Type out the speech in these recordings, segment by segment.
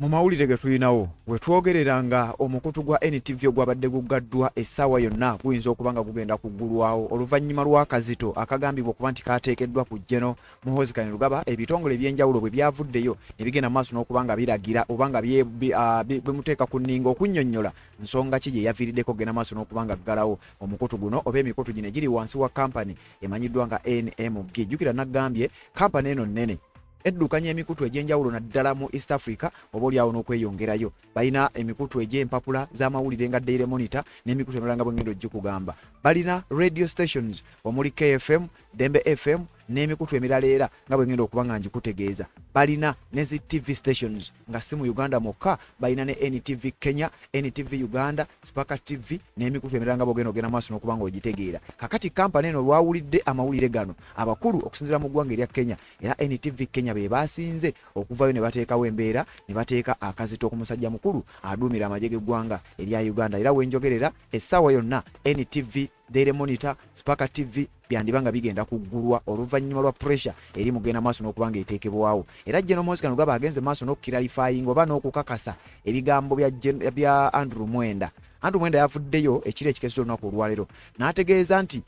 Mu mawulire ge tulinawo we twogereranga omukutu gwa NTV ogwabadde gugaddwa essaawa yonna guyinza okuba nga gugenda kuggulwawo oluvannyuma lw'akazito akagambibwa okuba nti kaateekeddwa ku Jiwunye Muhoozi ebitongole eby'enjawulo bwe byavuddeyo ne bigenda maaso n'okuba nga biragira oba nga bimuteeka ku nninga okunnyonnyola nsonga ki gye yaviiriddeko kugenda maaso n'okuba nga ggalawo omukutu guno oba emikutu gino egiri wansi wa kampani emanyiddwa nga NAB. Jjukira naggambye kampani eno nnene eddukanya emikutu egy'enjawulo naddala mu East Africa oba olyawo n'okweyongerayo. Balina emikutu egy'empapula z'amawulire nga Daily Monitor n'emikutu emirala nga bwe ngenda ogikugamba. Balina radio stations omuli KFM, Dembe FM n'emikutu emirala era nga bwe ngenda okuba nga njikutegeeza. Balina ne zi TV stations nga si mu Uganda mokka, balina ne NTV Kenya, NTV Uganda, Spark TV n'emikutu emirala nga bw'ogenda ogenda maaso n'okuba nga ogitegeera. Kakati kampani eno lwawulidde amawulire gano abakulu okusinziira mu ggwanga erya Kenya era NTV Kenya be basinze okuvayo ne bateekawo embeera ne bateeka akazito ku musajja mukulu aduumira amagye g'eggwanga erya Uganda. Era wenjogerera essaawa yonna NTV, Daily Monitor, Spark TV byandibanga bigenda kuggulwa oluvannyuma lwa pressure eri mugenda maaso n'okuba nga eteekebwawo. Era Jiwunye Muhoozi agenze maaso n'okukiralifying oba n'okukakasa ebigambo bya Andrew Mwenda. Andrew Mwenda yavuddeyo ekiro ekikeso olunaku olwaleero n'ategeeza nti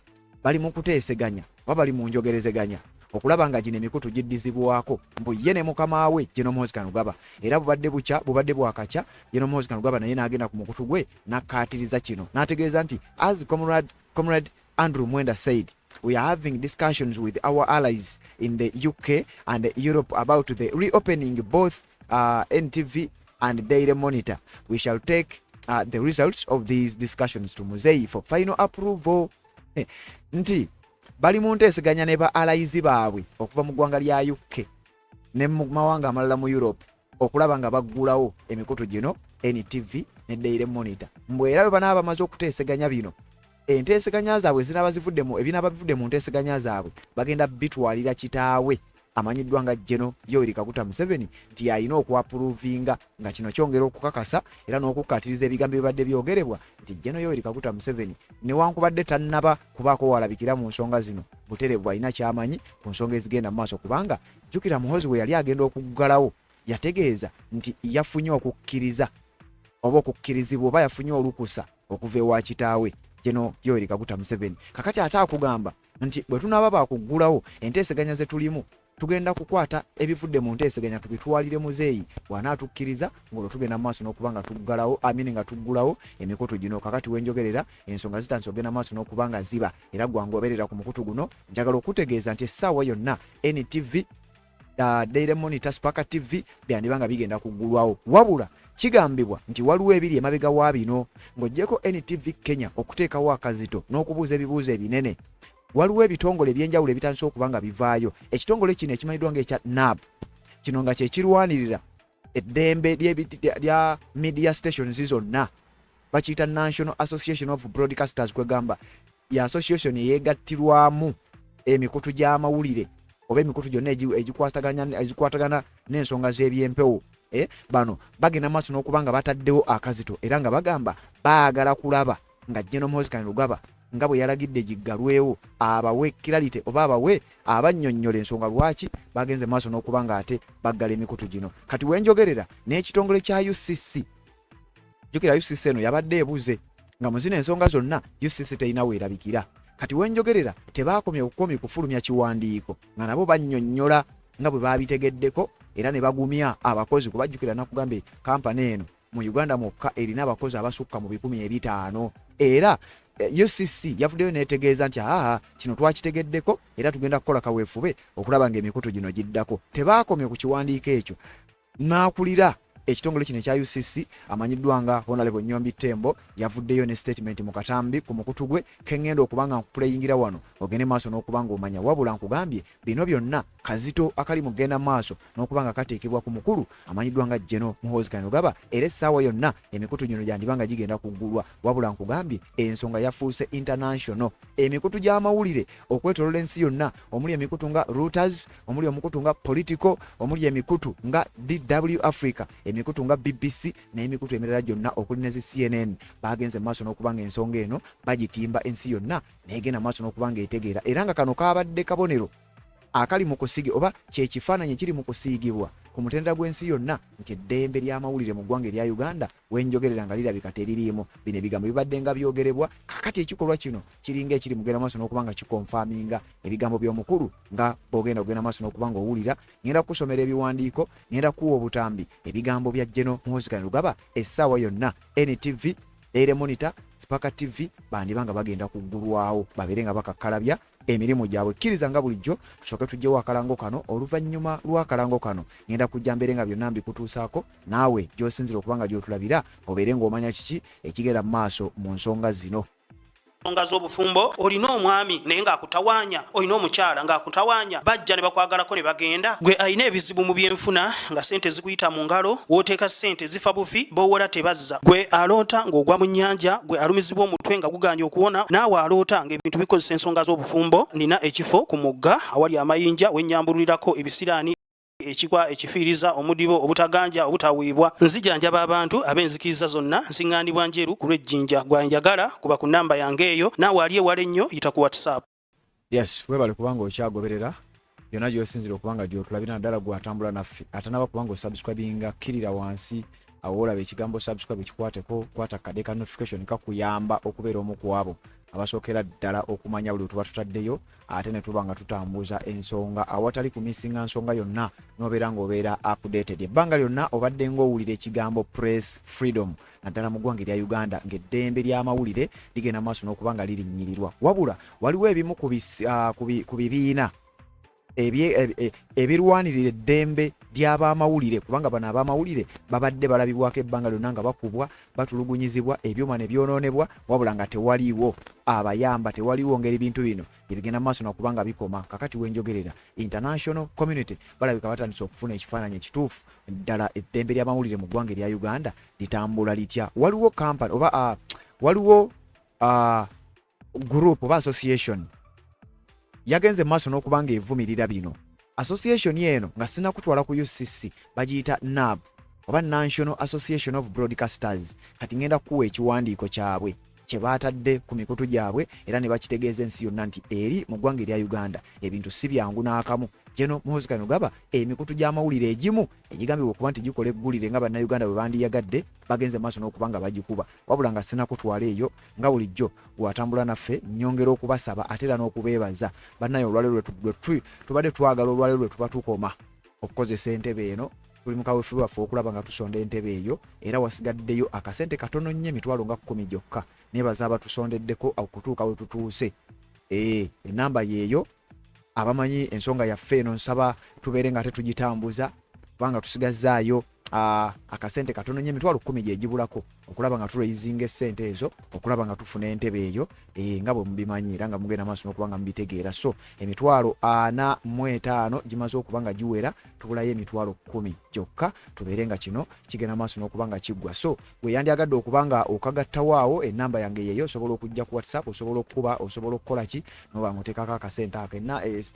bali mu kuteeseganya oba bali mu njogerezeganya okulaba nga gino emikutu giddizibwako mbu ye ne mukama we Jiwunye Muhoozi era bubadde bukya bubadde bwakakya Jiwunye Muhoozi naye n'agenda ku mukutu gwe n'akkaatiriza kino n'ategeeza nti as comrade Andrew Mwenda said, we are having discussions with our allies in the UK and Europe about the reopening both NTV and Daily Monitor. We shall take the results of these discussions to Muzeyi for final approval. Nti bali mu nteeseganya ne ba allies baabwe okuva mu ggwanga lya UK ne mu mawanga amalala mu Europe okulaba nga baggulawo emikutu gino NTV ne Daily Monitor. Mbwera bwe banaaba bamaze okuteeseganya bino enteeseganya zaabwe ebinaaba bivudde mu nteeseganya zaabwe bagenda bitwalira kitaawe amanyiddwa nga Yoweri Kaguta Museveni nti alina okwapuruvinga nga kino kyongera okukakasa era n'okukkaatiriza ebigambo ebibadde byogerebwa nti Yoweri Kaguta Museveni newankubadde tannaba kubaako walabikira mu nsonga zino butereevu alina kyamanyi ku nsonga ezigenda mu maaso kubanga jjukira Muhoozi we yali agenda okuggalawo yategeeza nti yafunye okukkiriza oba okukkirizibwa oba yafunye olukusa okuva ewa kitaawe Yoweri Kaguta Museveni. Kakati ate akugamba nti bwe tunaaba bakuggulawo enteeseganya ze tulimu tugenda kukwata ebivudde mu nteeseganya tubitwalire Muzeeyi bw'anaatukkiriza ng'olwo tugenda maaso n'okuba nga tuggalawo nga tuggulawo emikutu gino. Kakati wenjogerera ensonga zitandise ogenda maaso n'okuba nga ziba era gwangu obeerera ku mukutu guno. Njagala okutegeeza nti essaawa yonna NTV, Daily Monitor, Spark TV byandibanga bigenda kuggulwawo wabula kigambibwa nti waliwo ebiri emabega wa bino ng'oggyeko NTV Kenya okuteekawo akazito n'okubuuza ebibuuzo ebinene. Waliwo ebitongole eby'enjawulo ebitandise okuba nga bivaayo. Ekitongole kino ekimanyiddwa ng'ekya NAB kino nga kye kirwanirira eddembe lya media stations zonna bakiyita National Association of Broadcasters kwegamba ya association eyeegattirwamu emikutu gy'amawulire oba emikutu gyonna egikwatagana n'ensonga z'ebyempewo. Bano bagenda maaso n'okuba nga bataddewo akazito era nga bagamba baagala kulaba nga Jiwunye Muhoozi nga bwe yalagidde giggalwewo abawe kiralite oba abawe abannyonnyola ensonga lwaki bagenze maaso n'okuba nga ate baggala emikutu gino. Kati wenjogerera n'ekitongole kya UCC, jjukira UCC eno yabadde ebuze nga mu zino ensonga zonna UCC terina weerabikira. Kati wenjogerera tebaakomye bukomi kufulumya kiwandiiko nga nabo bannyonnyola nga bwe baabitegeddeko era ne bagumya abakozi kubajjukira nakugambe kampani eno mu Uganda mokka erina abakozi abasukka mu 500 era UCC yavuddeyo neetegeeza nti kino twakitegeddeko era tugenda kukola kaweefube okulaba ng'emikutu gino giddako. Tebaakomye ku kiwandiiko ekyo. N'akulira ekitongole kino ekya UCC amanyiddwa nga Honorable Nyombi Tembo yavuddeyo ne statement mu katambi ku mukutu gwe kengenda okuba nga nkupuleyingira wano ogende maaso n'okuba nga omanya wabula nkugambye bino byonna kazito akali mu genda maaso n'okuba nga kateekebwa ku mukulu amanyiddwa nga Jiwunye Muhoozi era essaawa yonna emikutu gino gyandibanga gigenda kuggulwa wabula nkugambye ensonga yafuuse international. Emikutu gy'amawulire okwetoolola ensi yonna omuli emikutu nga Reuters, omuli emikutu nga Politico, omuli emikutu nga DW Africa, emikutu nga BBC n'emikutu emirala gyonna okuli ne CNN bagenze maaso n'okuba nga ensonga eno bagitimba ensi yonna n'egenda maaso n'okuba nga etegeera era nga kano kaabadde kabonero akali mu kusiigibwa oba kye kifaananyi kiri mu kusiigibwa ku mutendera gw'ensi yonna nti eddembe ly'amawulire mu ggwanga erya Uganda wenjogerera nga lirabika teririimu. Bino ebigambo bibadde nga byogerebwa, kakati ekikolwa kino kiringa ekiri mugenda maaso n'okuba nga kikonfaminga ebigambo by'omukulu nga bw'ogenda kugenda maaso n'okuba nga owulira. Ngenda kusomera ebiwandiiko, ngenda kuwa obutambi ebigambo bya Jiwunye Muhoozi Lugaba essaawa yonna. NTV, Daily Monitor, Spark TV bandibanga bagenda kuggulwawo babeere nga bakakkalabya emirimu gyabwe. Kkiriza nga bulijjo tusooke tujjewo akalango kano. Oluvannyuma lw'akalango kano ngenda kujja mbeere nga byonna mbikutuusaako naawe gy'osinzira okuba nga gy'otulabira obeere ng'omanya kiki ekigenda mu maaso mu nsonga zino. Nsonga z'obufumbo olina omwami naye ng'akutawaanya, olina omukyala ng'akutawaanya, bajja ne bakwagalako ne bagenda. Gwe alina ebizibu mu byenfuna nga ssente zikuyita mu ngalo, w'oteeka ssente zifa bufi b'owola tebazza. Gwe aloota ng'ogwa mu nnyanja, gwe alumizibwa omutwe nga guganye okuwona, naawe aloota ng'ebintu bikozesa ensonga z'obufumbo. Nina ekifo ku mugga awali amayinja wennyambululirako ebisiraani ekikwa ekifiiriza omudibo obutaganja obutaweebwa. Nzijanjaba abantu ab'enzikiriza zonna, nsiŋŋaanibwa njeru ku lw'ejjinja. Gwanjagala kuba ku nnamba yange eyo, naawe ali ewala ennyo yita ku WhatsApp. Yes, webale kubanga okyagoberera byonna gy'osinzira okuba nga gy'otulabira naddala gw'atambula naffe. Ate naba kubanga osubscribinga kirira wansi awo olaba ekigambo subscribe kikwateko, kwata kadde ka notification kakuyamba okubeera omu ku abo abasookera ddala okumanya buli tuba tutaddeyo, ate ne tuba nga tutambuza ensonga awatali kumisinga nsonga yonna n'obeera ng'obeera updated. Ebbanga lyonna obadde ng'owulira ekigambo press freedom naddala mu ggwanga erya Uganda ng'eddembe ly'amawulire ligenda maaso n'okuba nga lirinnyirirwa. Wabula waliwo ebimu ku bibiina ebirwanirira eddembe ly'abamawulire, kubanga bano abamawulire babadde balabibwako ebbanga lyonna nga bakubwa, batulugunyizibwa, ebyuma ne byonoonebwa, wabula nga tewaliwo abayamba, tewaliwo ngeri bintu bino ebigenda maaso n'okuba nga bikoma. Kakati wenjogerera international community balabika batandise okufuna ekifaananyi ekituufu ddala eddembe ly'amawulire mu ggwanga erya Uganda litambula litya. Waliwo company oba waliwo group oba association yagenze maaso n'okuba nga evumirira bino. Association eno nga sina kutwala ku UCC bagiyita NAB oba National Association of Broadcasters. Kati ngenda kuwa ekiwandiiko kyabwe kye baatadde ku mikutu gyabwe era ne bakitegeeza ensi yonna nti eri mu ggwanga erya Uganda ebintu si byangu n'akamu. Jiwunye Muhoozi Lugaba emikutu gy'amawulire egimu egigambibwa okuba nti gikola eggulire nga bannayuganda bwe bandiyagadde bagenze maaso n'okuba nga bagikuba, wabula nga sina kutwala eyo. Nga bulijjo bw'atambula naffe nnyongera okubasaba ate era n'okubeebaza bannayo olwaleero tubadde twagala olwaleero lwe tuba tukoma okukozesa entebe eno. Tuli mu kaweefube waffe okulaba nga tusonda entebe eyo era wasigaddeyo akasente katono nnyo emitwalo nga 10 gyokka. Nebaza abatusondeddeko okutuuka we tutuuse. Enamba yeeyo. Abamanyi ensonga yaffe eno nsaba tubeere nga tetugitambuza kubanga tusigazaayo akasente katono nnyo emitwalo 10 gye gibulako okulaba nga tulaizinga essente ezo okulaba nga tufuna entebe eyo nga bwe mubimanyi era nga mugenda maaso n'okuba nga mubitegeera. So emitwalo 45 gimaze okuba nga giwera, tubulayo emitwalo 10 gyokka tubeere nga kino kigenda maaso n'okuba nga kiggwa. So bwe yandyagadde okuba nga okagattawaawo ennamba yange yeeyo osobola okujja ku WhatsApp, osobola okukuba, osobola okukola ki noba muteekako akasente ako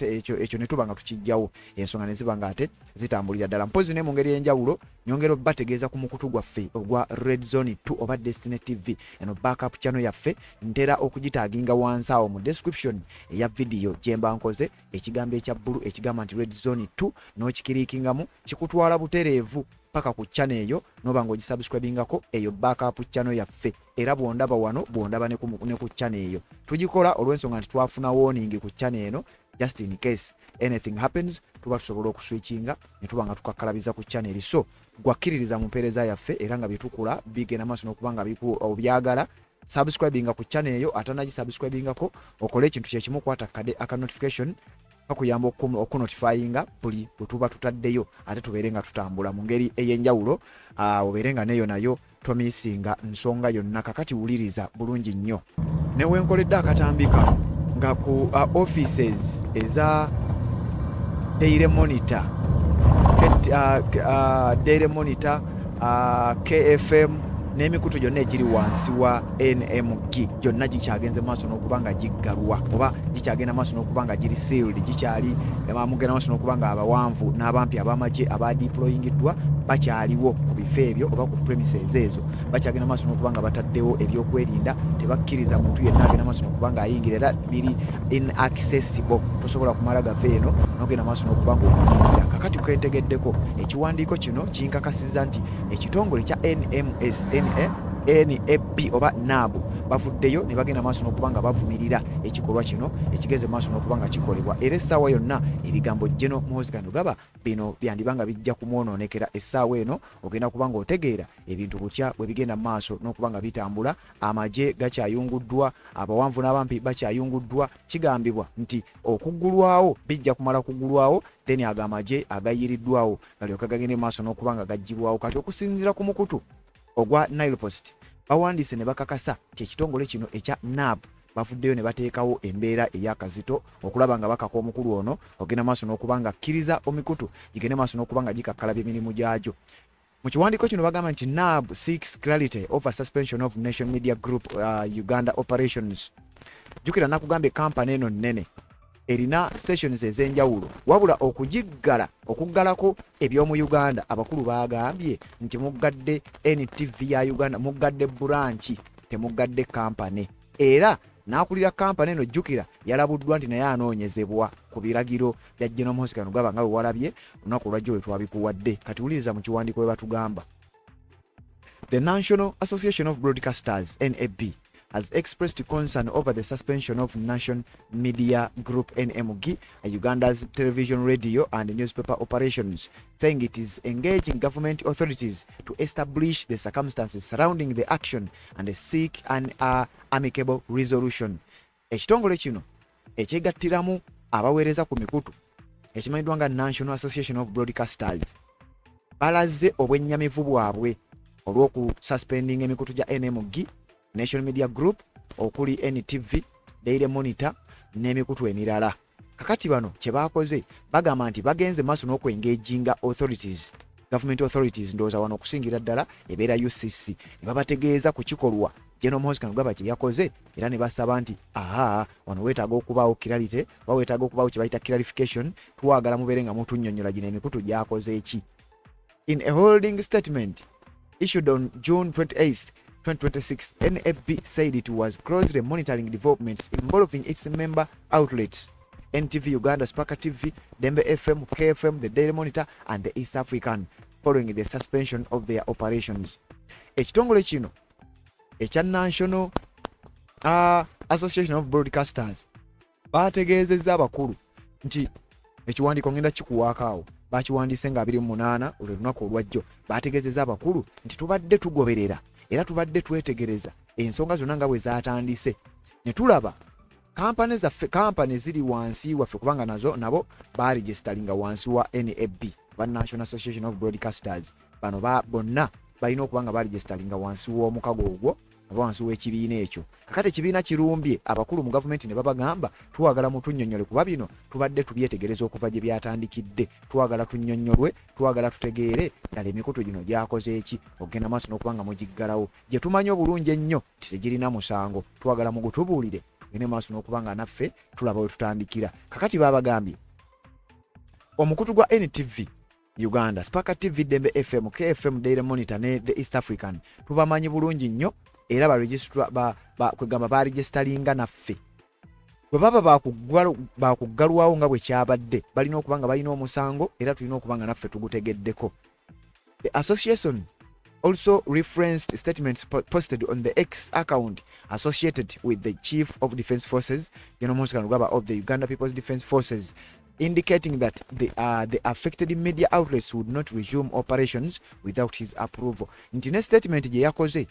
ekyo ne tuba nga tukijjawo ensonga ne ziba nga ate zitambulira ddala. Mpozi ne mu ngeri y'enjawulo nyongera bategeeza ku mukutu gwaffe ogwa Red Zone 2 oba Destiny TV. Eno backup channel yaffe ntera okugitaaginga wansi awo mu description eya video gyemba nkoze ekigambo ekya bbulu ekigamba nti Red Zone 2 n'okikiriikingamu kikutwala butereevu paka ku channel eyo noba nga ogisubscribingako eyo backup channel yaffe. Era bwondaba wano bwondaba ne ku channel eyo tugikola olw'ensonga nti twafuna warning ku channel eno just in case anything happens tuba tusobola okuswitchinga ne tuba nga tukakkalabiza ku channel. So gwakkiririza mu mpeereza yaffe era nga bitukula bigenda maaso n'okuba nga obyagala subscribinga ku channel eyo atanagisubscribingako okole ekintu kyekimu kwata kade aka notification kakuyamba okunotifyinga buli bwe tuba tutaddeyo ate tubeere nga tutambula mu ngeri ey'enjawulo. Obeere nga neyo nayo tomisinga nsonga yonna. Kakati wuliriza bulungi nnyo newenkoledde akatambika nga ku offices eza Daily Monitor, Daily Monitor, KFM n'emikutu gyonna egiri wansi wa NMG gyonna gikyagenze maaso n'okuba nga giggalwa oba gikyagenda maaso n'okuba nga giri sealed, gikyali mugenda maaso n'okuba nga abawanvu n'abampi ab'Amaje abadeployingiddwa bakyaliwo ku bifo ebyo oba ku premises ezo bakyagenda maaso n'okubanga bataddewo ebyokwerinda tebakkiriza muntu yenna agenda maaso n'okubanga ayingira era biri inaccessible tosobola kumala gava eno n'ogenda maaso n'okubanga okuyingira kakati kwentegeddeko ekiwandiiko kino kinkakasizza nti ekitongole kya NAB oba NAB bavuddeyo ne bagenda maaso n'okubanga bavumirira ekikolwa kino ekigenze maaso n'okubanga kikolebwa era essaawa yonna ebigambo Jiwunye Muhoozi Kandugaba bino byandibanga bijja kumwonoonekera essaawa eno ogenda kubanga otegeera ebintu butya bwe bigenda maaso n'okubanga bitambula Amaje gakyayunguddwa abawanvu n'abampi bakyayunguddwa kigambibwa nti okuggulwawo bijja kumala kuggulwawo then Amaje agayiriddwawo galyoka gagende maaso n'okubanga gaggyibwawo kati okusinziira ku mukutu ogwa Nile Post bawandiise ne bakakasa ekitongole kino ekya NAB bafuddeyo ne bateekawo embeera ey'akazito okulaba nga bakaka omukulu ono ogenda maaso n'okubanga akkiriza omikutu gigende maaso n'okubanga gikakkalabya emirimu gyagyo mu kiwandiiko kino bagamba nti NAB seeks clarity over suspension of Nation Media Group Uganda operations jjukira nakugambye kampani eno nnene erina stations ez'enjawulo wabula okuggalako eby'omu Uganda abakulu bagambye nti muggadde NTV ya Uganda muggadde branch temuggadde kampani era n'akulira kampani eno jjukira yalabuddwa nti naye anoonyezebwa ku biragiro bya Jiwunye Muhoozi Kandugaba nga bwe walabye olunaku olwajjo we twabikuwadde kati wuliriza mu kiwandiiko we batugamba The National Association of Broadcasters NAB has expressed concern over the suspension of Nation Media Group NMG, Uganda's television, radio and newspaper operations, saying it is engaging government authorities to establish the circumstances surrounding the action and seek an amicable resolution. Ekitongole kino ekyegattiramu abaweereza ku mikutu ekimanyiddwa nga National Association of Broadcasters balaze obwennyamivu bwabwe olw'okususpending emikutu gya NMG, Nation Media Group, okuli NTV, Daily Monitor n'emikutu emirala. Kakati bano kye baakoze bagamba nti bagenze maaso n'okwengeginga authorities, government authorities ndowooza wano okusingira ddala ebeera UCC ne babategeeza ku kikolwa Jiwunye Muhoozi Kandugaba kye yakoze era ne basaba nti wano weetaaga okubaawo clarity oba weetaaga okubaawo kye bayita clarification twagala mubeere nga mutunnyonnyola gino emikutu gyakoze eki. In a holding statement issued on June 28th 2026, NAB said it was closely monitoring developments involving its member outlets, NTV Uganda, Spark TV, Dembe FM, KFM, the Daily Monitor, and the East African, following the suspension of their operations. Ekitongole kino ekya National Association of Broadcasters bategeezezza abakulu nti ekiwandiiko ngenda kikuwaakaawo bakiwandiise nga 28 olunaku olwajjo bategeezezza abakulu nti tubadde tugoberera era tubadde twetegereza ensonga zonna nga bwe zaatandise ne tulaba kampani ziri wansi waffe kubanga nabo baregisteringa wansi wa NAB ba National Association of Broadcasters bano bonna balina okubanga baregisteringa wansi w'omukago ogwo oba wansi w'ekibiina ekyo. Kakati ekibiina kirumbye abakulu mu gavumenti ne babagamba twagala mutunnyonnyole kuba bino tubadde tubyetegereza okuva gye byatandikidde, twagala tunnyonnyolwe, twagala tutegeere ddala emikutu gino gyakoze eki okugenda maaso n'okubanga mugiggalawo gye tumanyi obulungi ennyo nti tegirina musango, twagala mugutubuulire tugende maaso n'okubanga naffe tulaba we tutandikira. Kakati babagambye omukutu gwa NTV Uganda, Spark TV, Dembe FM, KFM, Daily Monitor ne The East African tubamanyi bulungi nnyo era kwegamba baregisteringa naffe bwe baba bakuggalwawo nga bwe kyabadde balina okubanga balina omusango era tulina okubanga naffe tugutegeddeko. The association also referenced statements posted on the X account associated with the Chief of Defence Forces, Jiwunye Muhoozi Kandugaba of the Uganda People's Defence Forces, indicating that the affected media outlets would not resume operations without his approval. Nti ne statement gye yakoze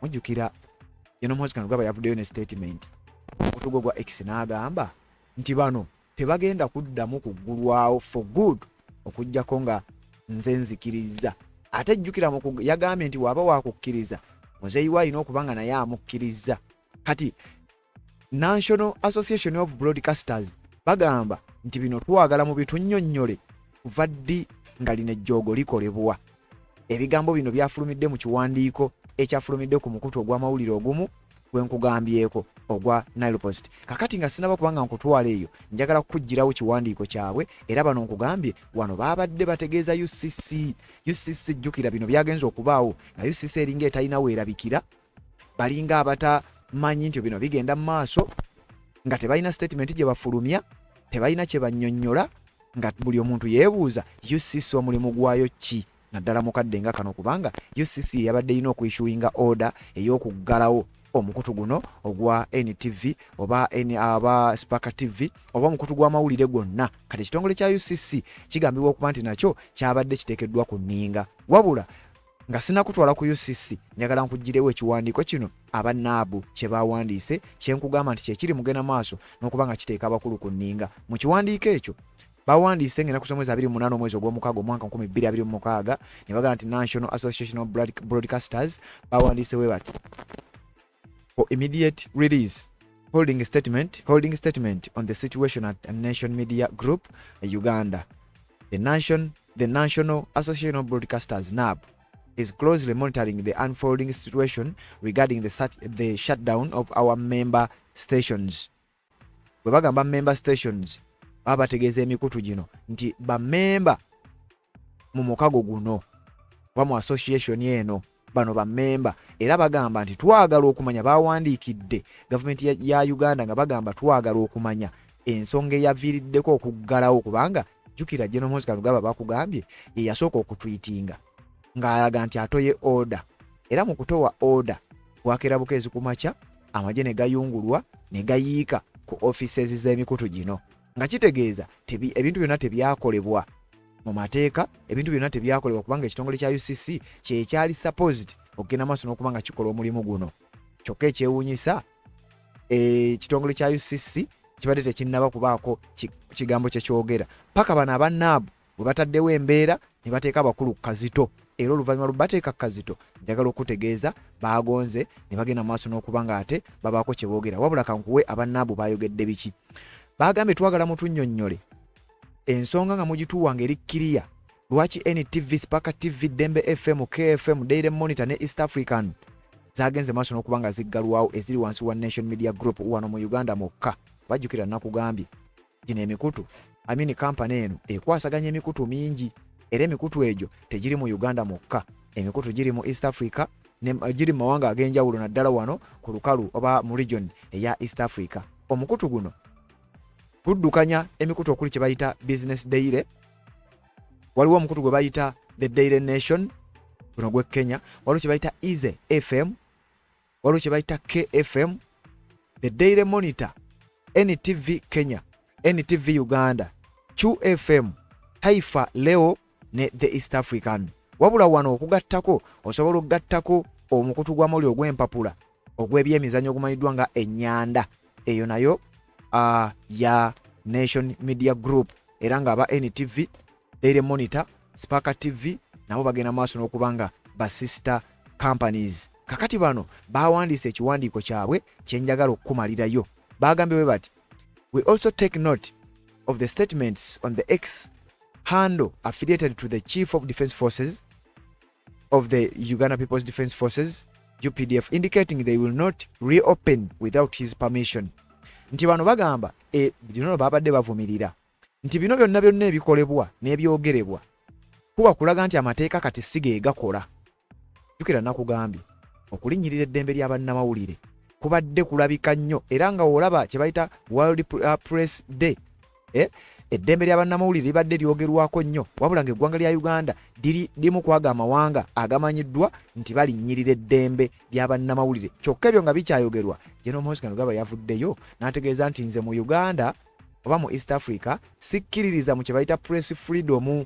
mujjukira Jiwunye Muhoozi Kandugaba yavuddeyo ne statement okutugo gwa X n'agamba nti bano tebagenda kuddamu kuggulwawo for good okujjako nga nze nzikiriza. Ate jjukira yagambye nti waaba wakukkiriza muzeeyi we alina okubanga naye amukkiriza. Kati National Association of Broadcasters bagamba nti bino twagala mu bitunnyonnyole kuva ddi nga lino ejjoogo likolebwa. Ebigambo bino byafulumidde mu kiwandiiko ekyafulumidde ku mukutu ogw'amawulire ogumu gwe nkugambyeko ogwa Nile Post. Kakati nga sinaba kubanga nkutwala eyo njagala kukugirawo kiwandiiko kyabwe era bano nkugambye wano babadde bategeeza UCC jjukira bino byagenza okubaawo nga UCC eringa etalina weerabikira balinga abatamanyi nti bino bigenda mu maaso nga tebalina statement gye bafulumya tebalina kye bannyonnyola nga buli omuntu yeebuuza UCC omulimu gwayo ki naddala mukadde nga kano kubanga UCC yabadde ina okwissuinga order ey'okuggalawo omukutu guno ogwa NTV oba aba Spark TV oba omukutu gw'amawulire gwonna kati ekitongole kya UCC kigambibwa okuba nti nakyo kyabadde kiteekeddwa ku nninga wabula nga sinakutwala ku UCC njagala nkugirewo ekiwandiiko kino aba NAB kye bawandiise kye nkugamba nti kyekiri mugenda maaso n'okuba nga kiteeka abakulu ku nninga mu kiwandiiko ekyo bawandiise ngenda kusoma mwezi 28 omwezi ogw'omukaaga omwaka 2026 ne bagamba nti National Association of Broadcasters bawandiise bwe bati for immediate release holding statement on the situation at Nation Media Group Uganda. The National Association of Broadcasters NAB is closely monitoring the unfolding situation regarding the shutdown of our member stations. Bwe bagamba member stations baba bategeeza emikutu gino nti bamemba mu mukago guno wa mu association eno bano bamemba era bagamba nti twagala okumanya bawandiikidde gavumenti ya Uganda nga bagamba twagala okumanya ensonga eyaviiriddeko okuggalawo kubanga jjukira General Muhoozi Kalugaba bakugambye ye yasooka okutwitinga ng'alaga nti atoye order era mu kutowa order bwakera bukeezi ku makya Amaje ne gayungulwa ne gayiika ku offices z'emikutu gino nga kitegeeza ebintu byonna tebyakolebwa mu mateeka ebintu byonna tebyakolebwa kubanga ekitongole kya UCC kyekyali supposed okugenda maaso n'okuba nga kikola omulimu guno kyokka ekyewuunyisa ekitongole kya UCC kibadde tekinnaba kubaako kigambo kyekyogera paka bano aba NAB bwe bataddewo embeera ne bateeka abakulu ku kazito era oluvannyuma lwe bateeka ku kazito njagala okutegeeza baagonze ne bagenda maaso n'okuba nga ate babaako kye boogera wabula kankuwe aba NAB baayogedde biki bagambye twagala mutunnyonnyole ensonga nga mugituwanga eri kiriya lwaki NTV, Spark TV, Dembe FM, KFM, Daily Monitor ne East African zagenze maaso n'okuba nga ziggalwawo eziri wansi wa Nation Media Group wano mu Uganda mokka bajjukira nakugambye gino emikutu company eno ekwasaganya emikutu mingi era emikutu egyo tegiri mu Uganda mokka emikutu giri mu East Africa giri mu mawanga ag'enjawulo naddala wano ku lukalu oba mu region eya East Africa omukutu guno guddukanya emikutu okuli kye bayita Business Daily waliwo omukutu gwe bayita The Daily Nation guno gwe Kenya waliwo kye bayita Easy FM waliwo kye bayita KFM The Daily Monitor NTV Kenya NTV Uganda QFM Taifa Leo ne The East African wabula wano okugattako osobola okugattako omukutu gw'amawulire ogw'empapula ogw'ebyemizannyo ogumanyiddwa nga ennyanda eyo nayo ya Nation Media Group era nga aba NTV Daily Monitor Spark TV nabo bagenda maaso n'okubanga ba sister companies kakati bano bawandiise ekiwandiiko kyabwe kyenjagala okukumalirayo bagambye bwe bati we also take note of the statements on the X handle affiliated to the Chief of Defence Forces of the Uganda People's Defence Forces UPDF indicating they will not reopen without his permission. Nti bano bagamba bino babadde bavumirira nti bino byonna ebikolebwa n'ebyogerebwa kuba kulaga nti amateeka kati sige gakola jukira nakugambye okulinnyirira eddembe ly'abannamawulire kubadde kulabika nnyo era nga olaba kye bayita World Press Day eddembe ly'abannamawulire libadde lyogerwako nnyo wabula ng'eggwanga lya Uganda limu kwaga amawanga agamanyiddwa nti balinnyirira eddembe ly'abannamawulire kyokka ebyo nga bikyayogerwa General Muhoozi Kalugaba yavuddeyo n'ategeeza nti nze mu Uganda oba mu East Africa sikkiririza mu kye bayita press freedom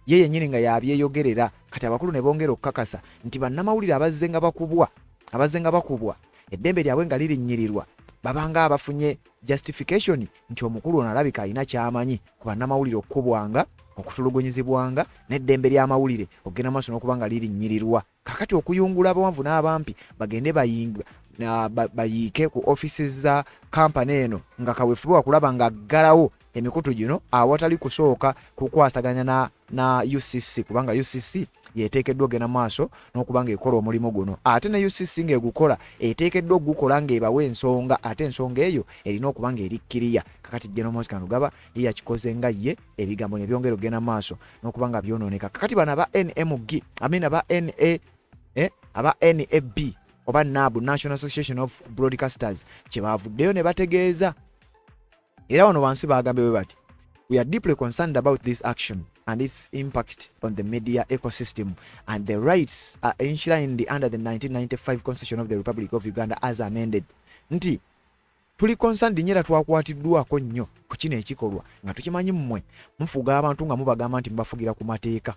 ye yennyini nga yabyeyogerera kati abakulu ne bongera okukakasa nti bannamawulire abazze nga bakubwa eddembe lyabwe nga lirinnyirirwa babanga abafunye justification nti omukulu ono alabika alina kyamanyi ku bannamawulire okukubwanga okutulugunyizibwanga n'eddembe ly'amawulire okugenda maaso n'okuba nga lirinnyirirwa kakati okuyungula abawanvu n'abampi bagende bayiike ku offices za kampani eno nga kaweefube wakulaba nga aggalawo emikutu gino awatali kusooka kukwasaganya na UCC kubanga UCC yeteekeddwa ogenda maaso n'okuba ng'ekola omulimu guno. Ate ne UCC ng'egukola eteekeddwa ogukola ng'ebawa ensonga, ate ensonga eyo erina okuba ng'erikkiriya. Kakati General Muhoozi Kainerugaba ye yakikoze nga ye, ebigambo ne byongera ogenda maaso n'okuba nga byonooneka. Kakati bano aba NMG aba NAB oba NAB, National Association of Broadcasters, kye bavuddeyo ne bategeeza. Era wano wansi bagambye bwe bati, we are deeply concerned about this action and its impact on the media ecosystem and the rights are enshrined under the 1995 Constitution of the Republic of Uganda as amended. Nti tuli concerned nyera twakwatiddwako nnyo ku kino ekikolwa nga tukimanyi mmwe mufuga abantu nga mubagamba nti mubafugira ku mateeka,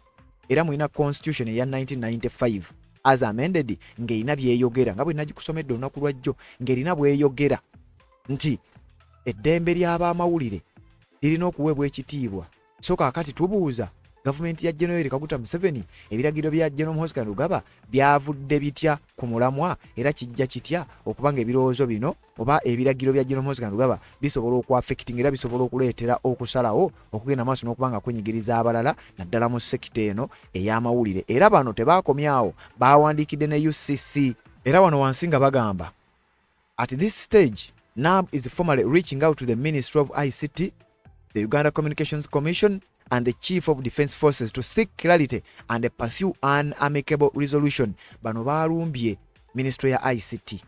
era mulina constitution eya 1995 as amended ng'erina byeyogera nga bwe nagikusomedde olunaku lwajjo, ng'erina bweyogera nti eddembe ly'abamawulire lirina okuweebwa ekitiibwa. So kaakati tubuuza gavumenti ya General Kaguta Museveni, ebiragiro bya General Muhoozi Kainerugaba byavudde bitya ku mulamwa, era kijja kitya okubanga ebirowoozo bino oba ebiragiro bya General Muhoozi Kainerugaba bisobola okwaffecting era bisobola okuleetera okusalawo okugenda maaso n'okubanga kwenyigiriza abalala naddala mu sekita eno ey'amawulire. Era bano tebaakomyawo, baawandiikidde ne UCC. Era wano wansi nga bagamba, at this stage NAB is formally reaching out to the Ministry of ICT, the Uganda Communications Commission and the Chief of Defence Forces to seek clarity and pursue an amicable resolution. Bano balumbye Ministry ya ICT,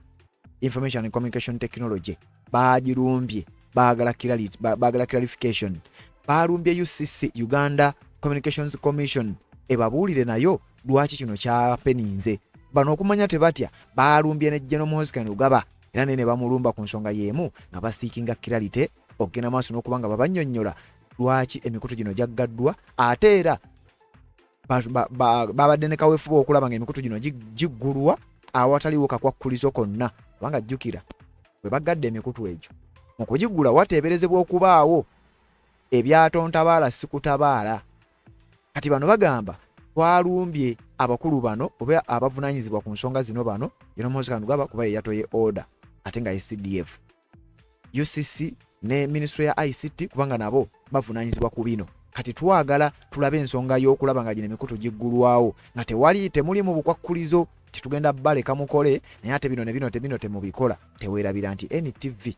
Information and Communication Technology, bagirumbye bagala clarity, bagala clarification. Balumbye UCC, Uganda Communications Commission, ebabuulire nayo lwaki kino kyapeninze. Bano okumanya tebatya balumbye ne General Muhoozi Kainerugaba, era ne bamulumba ku nsonga y'emu nga basiikinga clarity okugenda maaso n'okubanga babannyonnyola lwaki emikutu gino gyaggaddwa, ate era babadde ne kaweefuba okulaba nga emikutu gino giggulwa awataliwo kakwakkulizo konna. Kubanga jjukira bwe baggadde emikutu egyo mu kugiggula wateeberezebwa okubaawo ebyatontabaala sikutabaala. Kati bano bagamba twalumbye abakulu bano oba abavunaanyizibwa ku nsonga zino bano, General Muhoozi Kainerugaba kuba ye yatoye order ate nga ye CDF, UCC ne Ministry ya ICT kubanga nabo bavunaanyizibwa ku bino. Kati twagala tulabe ensonga y'okulaba nga gino emikutu giggulwawo nga temuli mu bukwakkulizo titugenda baleka mukole naye ate bino temubikola. Teweerabira nti NTV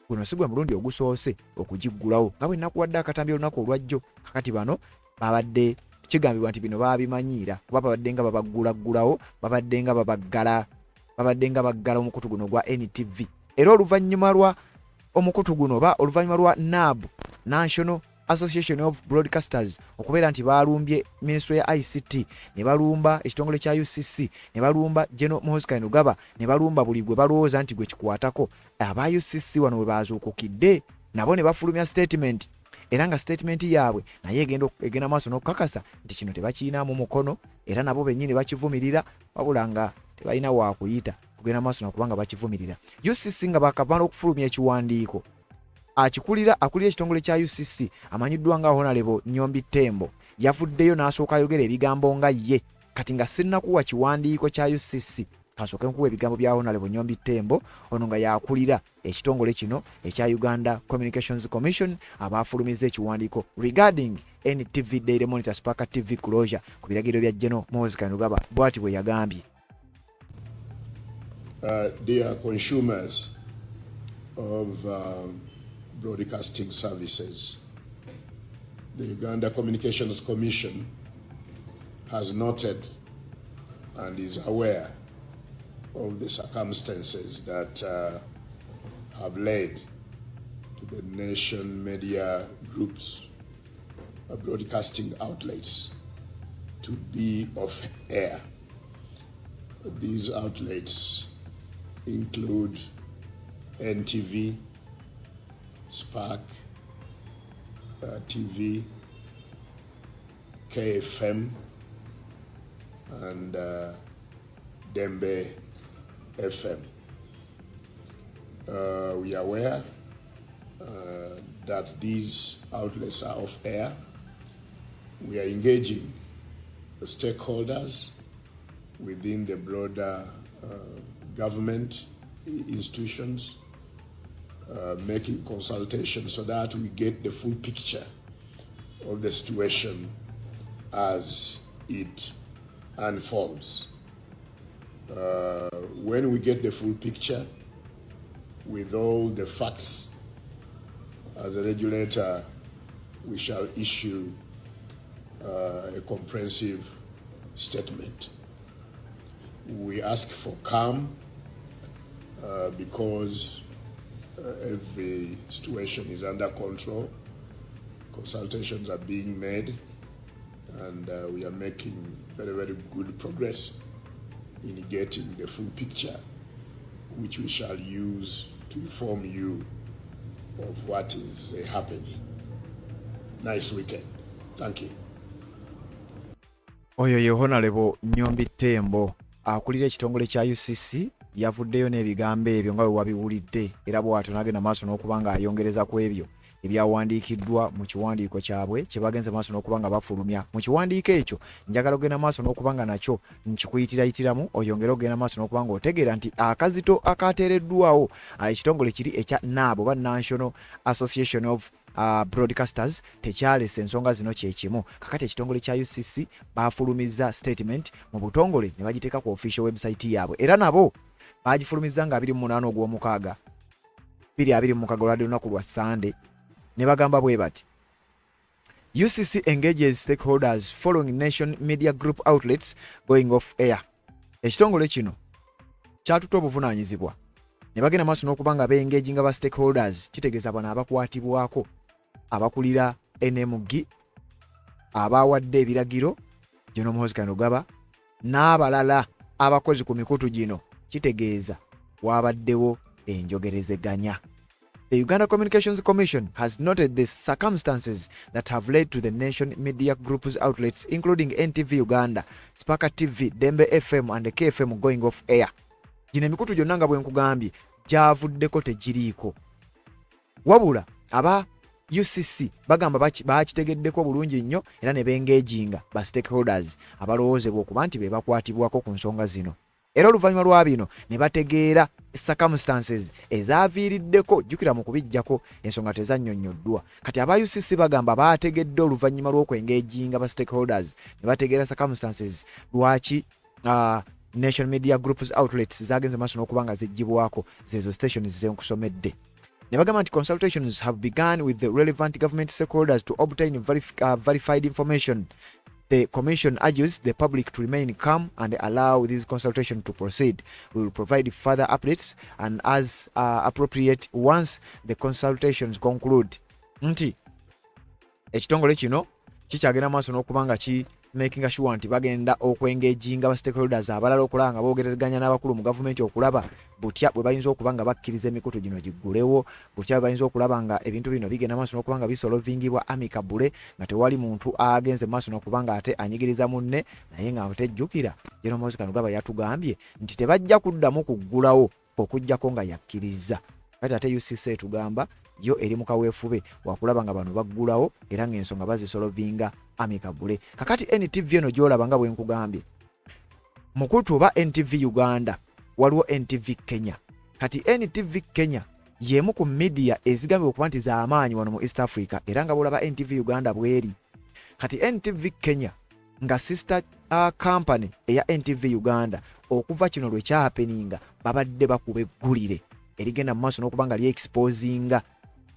guno si gwe mulundi ogusoose okugiggulawo nga bwe nakuwadde akatambi olunaku olwajjo. Kakati bano babadde kigambibwa nti bino baabimanyiira kuba babadde nga babaggulaggulawo, babadde nga baggala omukutu guno gwa NTV. Era oluvannyuma lwa omukutu guno oba oluvannyuma lwa NAB, National Association of Broadcasters, okubeera nti balumbye Ministry ya ICT, ne balumba ekitongole kya UCC, ne balumba General Muhoozi Kainerugaba, ne balumba buli gwe balowooza nti gwe kikwatako. Aba UCC wano we baazuukukidde nabo ne bafulumya statement, era nga statement yaabwe naye egenda maaso n'okukakasa nti kino tebakiinaamu mukono, era nabo bennyini bakivumirira wabula nga tebalina waakuyita kugenda maaso nakubanga bakivumirira. UCC nga bakamala okufulumya ekiwandiiko, akulira ekitongole kya UCC amanyiddwa nga Honorable Nyombi Tembo yavuddeyo n'asooka ayogera ebigambo nga ye. Kati nga sinnakuwa kiwandiiko kya UCC kasooke nkuwa ebigambo bya Honorable Nyombi Tembo ono nga yakulira ekitongole kino ekya Uganda Communications Commission abaafulumiza ekiwandiiko regarding NTV Daily Monitor Spark TV closure ku biragiro bya General Muhoozi Kainerugaba. Bw'ati bwe yagambye. Dear consumers of broadcasting services, the Uganda Communications Commission has noted and is aware of the circumstances that have led to the nation media groups, broadcasting outlets to be off air. These outlets include NTV, Spark TV, KFM, and Dembe FM. We are aware that these outlets are off air. We are engaging the stakeholders within the broader government institutions, making consultations so that we get the full picture of the situation as it unfolds. When we get the full picture with all the facts, as a regulator, we shall issue a comprehensive statement. We ask for calm because every situation is under control. Consultations are being made, and we are making very, very good progress in getting the full picture, which we shall use to inform you of what is happening. Nice weekend. Thank you. Oyo ye Honorable Nyombi Tembo akulira ekitongole kya UCC yavuddeyo n'ebigambo ebyo nga bwe wabiwulidde era bw'atyo n'agenda maaso n'okuba nga ayongereza ku ebyo ebyawandiikiddwa mu kiwandiiko kyabwe kye bagenze maaso n'okuba nga bafulumya mu kiwandiiko ekyo. Njagala ogenda maaso n'okuba nga nakyo nkikuyitirayitiramu oyongere ogenda maaso n'okuba nga otegeera nti akazito akateereddwawo ekitongole kiri ekya NAB oba National Association of Broadcasters tekyalese ensonga zino kyekimu. Kakati ekitongole kya UCC bafulumiza statement mu butongole ne bagiteeka ku official website yaabwe era nabo bagifulumiza nga 28 ogw'omukaaga 2026 olwadde lunaku lwa Sunday ne bagamba bwe bati UCC engages stakeholders following nation media group outlets going off air. Ekitongole kino kyatuta obuvunaanyizibwa ne bagenda maaso n'okuba nga beengaginga ba stakeholders kitegeeza bano abakwatibwako abakulira NMG abawadde ebiragiro Jiwunye Muhoozi Kyanogaba n'abalala abakozi ku mikutu gino kitegeeza wabaddewo enjogerezeganya. The Uganda Communications Commission has noted the circumstances that have led to the nation media group's outlets including NTV Uganda, Sparker TV, Dembe FM and KFM going off air. Gino emikutu gyonna nga bwe nkugambye gyavuddeko tegiriiko. Wabula aba UCC bagamba bakitegeddeko bulungi nnyo era ne bengeginga ba stakeholders abalowoozebwa okuba nti be bakwatibwako ku nsonga zino. Era oluvannyuma lwa bino ne bategeera circumstances ezaaviiriddeko jjukira mu kubijjako ensonga tezannyonnyoddwa. Kati aba UCC bagamba baategedde oluvannyuma lw'okwengeginga ba stakeholders ne bategeera circumstances lwaki Nation Media Group's outlets zagenze maaso n'okuba nga ziggyibwako zezo stations ze nkusomedde. Ne bagamba nti consultations have begun with the relevant government stakeholders to obtain verified information. The Commission urges the public to remain calm and allow this consultation to proceed. We will provide further updates and as appropriate once the consultations conclude. Nti ekitongole kino kikyagenda maaso n'okuba nga making sure nti bagenda okwengeginga ba stakeholders abalala okulaba nga boogerezeganya n'abakulu mu gavumenti okulaba butya bwe bayinza okuba nga bakkiriza emikutu gino giggulewo, butya bwe bayinza okulaba nga ebintu bino bigenda maaso n'okuba nga bisolovingibwa amicably nga tewali muntu agenze maaso n'okuba nga ate anyigiriza munne naye nga tejjukira Jiwunye Muhoozi Kyanogaba yatugambye nti tebajja kuddamu kuggulawo okujjako nga yakkiriza. Kati ate UCC etugamba yo eri mu kaweefube wakulaba nga bano baggulawo era ng'ensonga bazisolovinga amicably. Kakati NTV eno gy'olaba nga bwe nkugambye mukutu oba NTV Uganda waliwo NTV Kenya. Kati NTV Kenya y'emu ku media ezigambibwa okuba nti z'amaanyi wano mu East Africa era nga bw'olaba NTV Uganda bweri. Kati NTV Kenya nga sister company eya NTV Uganda okuva kino lwe kyapeninga babadde bakuba eggulire erigenda mu maaso n'okuba nga lyexposinga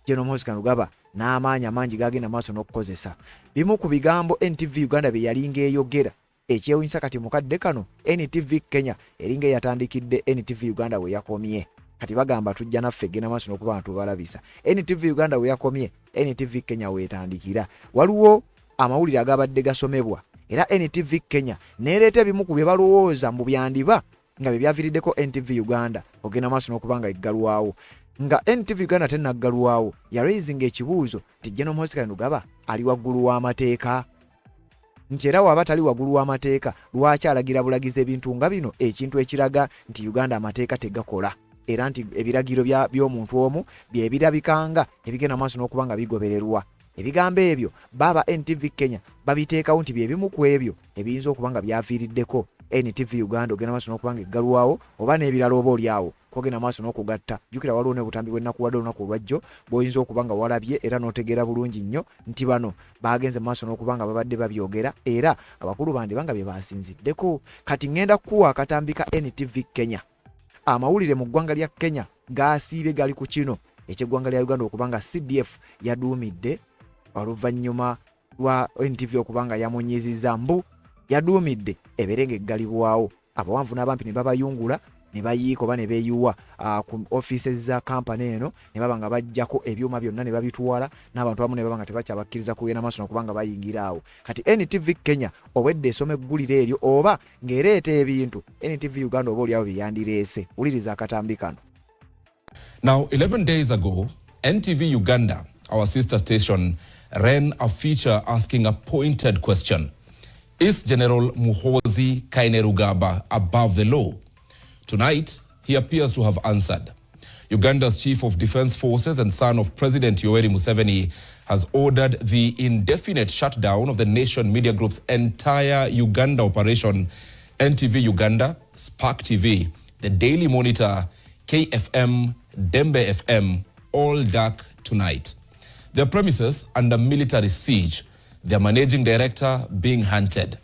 Jiwunye Muhoozi Kyanogaba n'amaanyi amangi gagenda maaso n'okukozesa. Bimu ku bigambo NTV Uganda bye yalinga eyogera ekyewunyisa kati mukadde kano NTV Kenya eringa eyatandikidde NTV Uganda we yakomye. Kati bagamba tujja naffe genda maaso n'okuba nga tubalabisa. NTV Uganda we yakomye NTV Kenya weetandikira. Waliwo amawulire agabadde gasomebwa era NTV Kenya neereeta ebimu ku bye balowooza mu byandiba nga bye byaviiriddeko NTV Uganda ogenda maaso n'okuba nga eggalwawo. Nga NTV Uganda tennaggalwawo ya raising ekibuuzo nti Jiwunye Muhoozi Kyanogaba ali waggulu w'amateeka. Nti era waba tali waggulu w'amateeka lwaki alagira bulagizi ebintu nga bino ekintu ekiraga nti Uganda amateeka tegakola era nti ebiragiro by'omuntu omu bye birabikanga ebigenda maaso n'okuba nga bigobererwa. Ebigambo ebyo baba NTV Kenya babiteekawo nti bye bimu ku ebyo ebiyinza okuba nga byaviiriddeko NTV Uganda ogenda maaso n'okubanga eggalwawo oba n'ebirala oba oliawo kogenda maaso n'okugatta jjukira waliwo n'obutambi bw'ennaku wadde olunaku olwajjo bw'oyinza okubanga walabye era n'otegeera bulungi nnyo nti bano bagenze maaso n'okubanga babadde babyogera era abakulu bandi banga bye basinziddeko. Kati ngenda kuwa akatambi ka NTV Kenya. Amawulire mu ggwanga lya Kenya gaasiibye gali ku kino eky'eggwanga lya Uganda okubanga CDF yaduumidde oluvannyuma lwa NTV okubanga yamunyizizza mbu yaduumidde eberenge eggalibwawo abawanvu n'abampi ne babayungula ne bayiika oba ne beeyuwa ku offices za kampani eno ne baba nga bajjako ebyuma byonna ne babitwala n'abantu abamu ne baba nga tebakyabakkiriza kugenda maaso n'okubanga bayingira awo. Kati NTV Kenya obwedde esoma eggulire eryo oba ng'ereeta ebintu NTV Uganda oba oliawo byeyandireese. Wuliriza akatambi kano. Now, 11 days ago, NTV Uganda, our sister station, ran a feature asking a pointed question. Is General Muhoozi Kainerugaba above the law? Tonight, he appears to have answered. Uganda's Chief of Defense Forces and son of President Yoweri Museveni has ordered the indefinite shutdown of the Nation Media Group's entire Uganda operation. NTV Uganda, Spark TV, The Daily Monitor, KFM, Dembe FM, all dark tonight. Their premises under military siege, their managing director being hunted.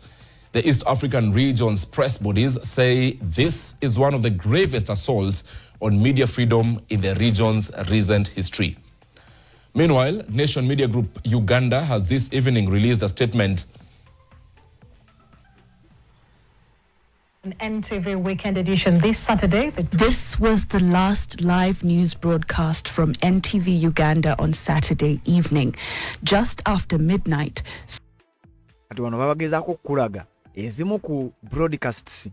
The East African region's press bodies say this is one of the gravest assaults on media freedom in the region's recent history. Meanwhile, Nation Media Group Uganda has this evening released a statement. NTV Weekend Edition this Saturday. This was the last live news broadcast from NTV Uganda on Saturday evening, just after midnight. Kati wano babagezaako okulaga ezimu ku broadcasts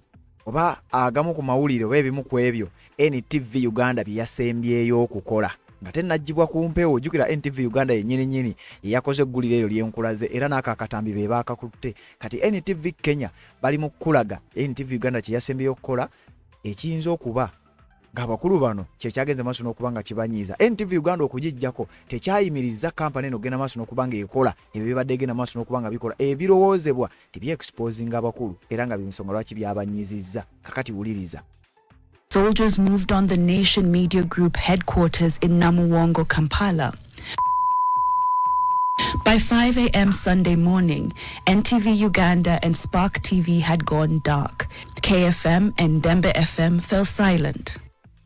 oba agamu ku mawulire oba ebimu ku ebyo NTV Uganda bye yasembyeyo okukola nga tennagibwa ku mpewo. Jjukira NTV Uganda yennyini yakoze eggulire eryo lyenkulaze era n'ako akatambi be baakakutte. Kati NTV Kenya bali mu kulaga NTV Uganda kye yasembyeyo okukola ekiyinza okuba ng'abakulu bano kye kyagenze maaso n'okuba nga kibanyiiza. NTV Uganda okugijjako tekyayimiriza kampani eno ogenda maaso n'okuba nga ekola ebyo bibadde egenda maaso n'okuba nga bikola ebirowoozebwa tebye-exposinga abakulu era nga byensonga lwaki byabanyiizizza. Kakati wuliriza. Soldiers moved on the Nation Media Group headquarters in Namuwongo, Kampala. By 5 a.m. Sunday morning, NTV Uganda and Spark TV had gone dark. KFM and Dembe FM fell silent.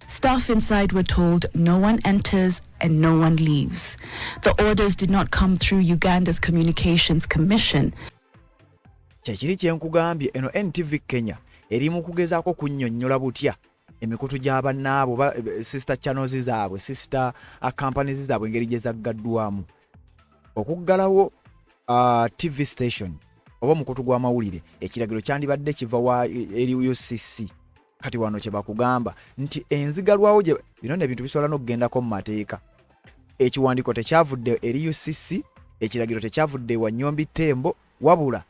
Staff inside were told no one enters and no one leaves. The orders did not come through Uganda's Communications Commission. Kyekiri kyenkugambye eno NTV Kenya eri mu kugezaako kunnyonnyola butya emikutu gy'abannaabo sister channels zaabwe sister companies zaabwe engeri gye zaggaddwamu okuggalawo TV station oba omukutu gw'amawulire. Ekiragiro kyandibadde kiva eri UCC. Kati wano kye bakugamba nti enzigalwawo gye bino n'ebintu bisobola n'okgendako mu mateeka. Ekiwandiiko tekyavudde eri UCC, ekiragiro tekyavudde wa Nnyombi Tembo wabula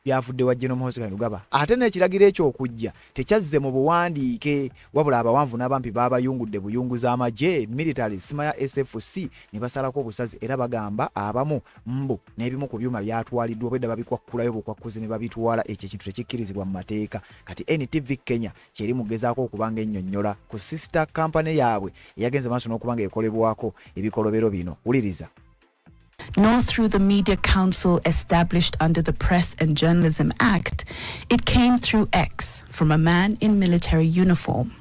byavudde wa Jiwunye Muhoozi Kainerugaba. Ate n'ekiragiro ekyo okujja tekyazze mu buwandiike wabula abawanvu n'abampi baabayungudde buyunguza Amaje military sima ya SFC ne basalako obusazi era bagamba abamu mbu n'ebimu ku byuma byatwaliddwa obwedda babikwakkulayo bukwakkuzi ne babitwala. Ekyo ekintu tekikkirizibwa mu mateeka. Kati NTV Kenya kyeri mugezaako okubanga ennyonnyola ku sister company yaabwe eyagenze maaso n'okubanga ekolebwako ebikolobero bino. Wuliriza. Nor through the Media Council established under the Press and Journalism Act. It came through X from a man in military uniform.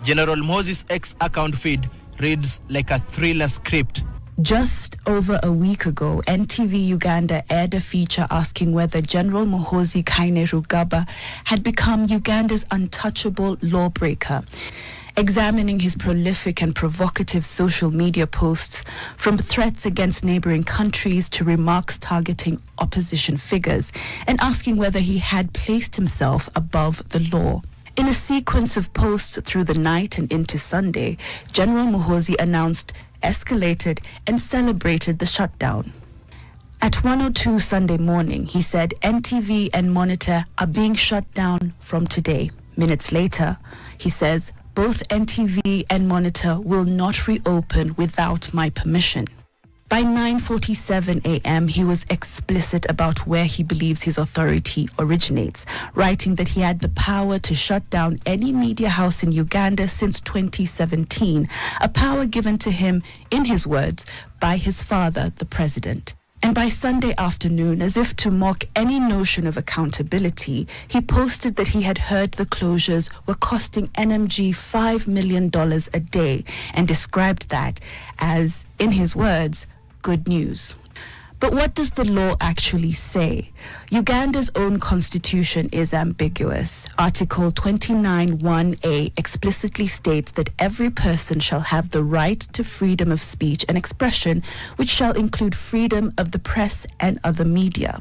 General Muhoozi's X account feed reads like a thriller script. Just over a week ago, NTV Uganda aired a feature asking whether General Muhoozi Kainerugaba had become Uganda's untouchable lawbreaker, examining his prolific and provocative social media posts, from threats against neighboring countries to remarks targeting opposition figures, and asking whether he had placed himself above the law. In a sequence of posts through the night and into Sunday, General Muhoozi announced, escalated, and celebrated the shutdown. At 1:02 Sunday morning, he said NTV and Monitor are being shut down from today. Minutes later, he says, both NTV and Monitor will not reopen without my permission. By 9:47 a.m., he was explicit about where he believes his authority originates, writing that he had the power to shut down any media house in Uganda since 2017, a power given to him, in his words, by his father, the president. And by Sunday afternoon, as if to mock any notion of accountability, he posted that he had heard the closures were costing NMG $5 million a day and described that as, in his words, good news. But what does the law actually say? Uganda's own constitution is ambiguous. Article 29(1)(a) explicitly states that every person shall have the right to freedom of speech and expression, which shall include freedom of the press and other media.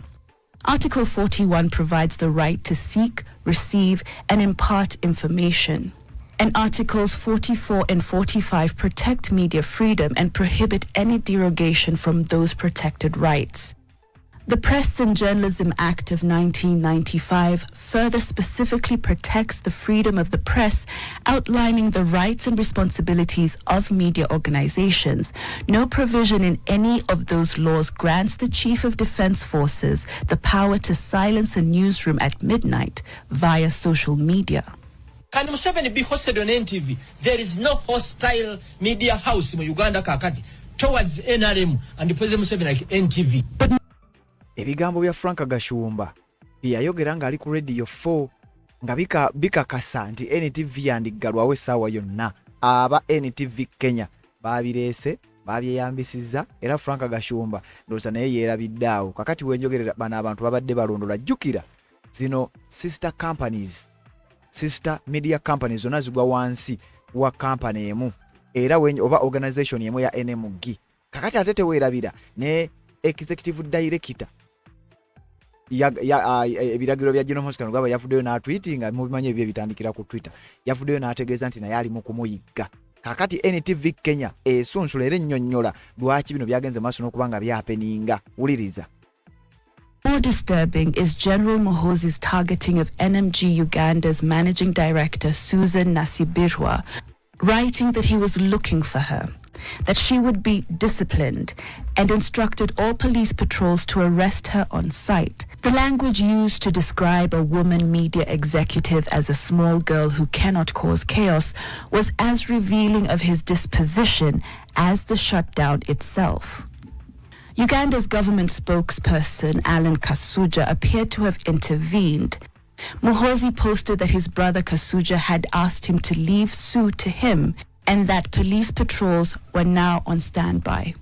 Article 41 provides the right to seek, receive, and impart information. And Articles 44 and 45 protect media freedom and prohibit any derogation from those protected rights. The Press and Journalism Act of 1995 further specifically protects the freedom of the press, outlining the rights and responsibilities of media organizations. No provision in any of those laws grants the Chief of Defense Forces the power to silence a newsroom at midnight via social media. Can Museveni be hosted on NTV? There is no hostile media house in Uganda kakati towards NRM and the President Museveni like NTV. Ebigambo bya Frank Gashumba byayogera nga ali ku Radio 4 nga bikakasa nti NTV yandiggalwawo essaawa yonna. Aba NTV Kenya babireese babyeyambisiza era Frank Gashumba ndowooza naye yeerabiddeawo. Kakati wenjogerera bano abantu babadde balondola. Jjukira zino sister media companies zonna zigwa wansi wa company emu era oba organization emu ya NMG. Kakati ate teweerabira ne executive director ebiragiro bya Jiwunye Muhoozi Kainerugaba yavuddeyo n'atweetinga mubimanyi ebyo bitandikira ku Twitter. Yavuddeyo n'ategeeza nti naye ali mu kumuyigga. Kakati NTV Kenya esunsula era ennyonnyola lwaki bino byagenze maaso n'okuba nga byapeninga. Wuliriza. More disturbing is General Muhoozi's targeting of NMG Uganda's managing director Susan Nasibirwa, writing that he was looking for her, that she would be disciplined, and instructed all police patrols to arrest her on sight. The language used to describe a woman media executive as a small girl who cannot cause chaos was as revealing of his disposition as the shutdown itself. Uganda's government spokesperson, Alan Kasuja, appeared to have intervened. Muhoozi posted that his brother Kasuja had asked him to leave Sue to him and that police patrols were now on standby.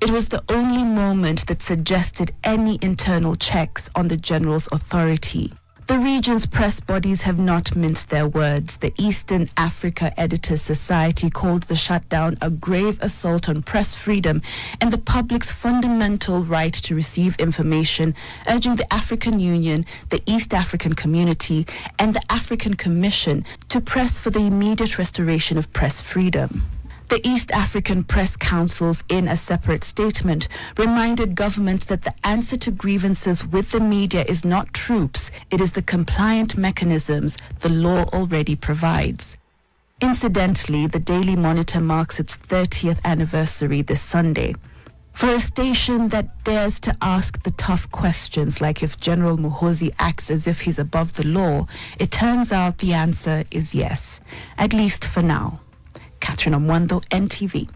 It was the only moment that suggested any internal checks on the general's authority. The region's press bodies have not minced their words. The Eastern Africa Editors Society called the shutdown a grave assault on press freedom and the public's fundamental right to receive information, urging the African Union, the East African Community, and the African Commission to press for the immediate restoration of press freedom. The East African Press Councils, in a separate statement, reminded governments that the answer to grievances with the media is not troops, it is the compliant mechanisms the law already provides. Incidentally, the Daily Monitor marks its 30th anniversary this Sunday. For a station that dares to ask the tough questions, like if General Muhoozi acts as if he's above the law, it turns out the answer is yes, at least for now. Catherine Omwando, NTV.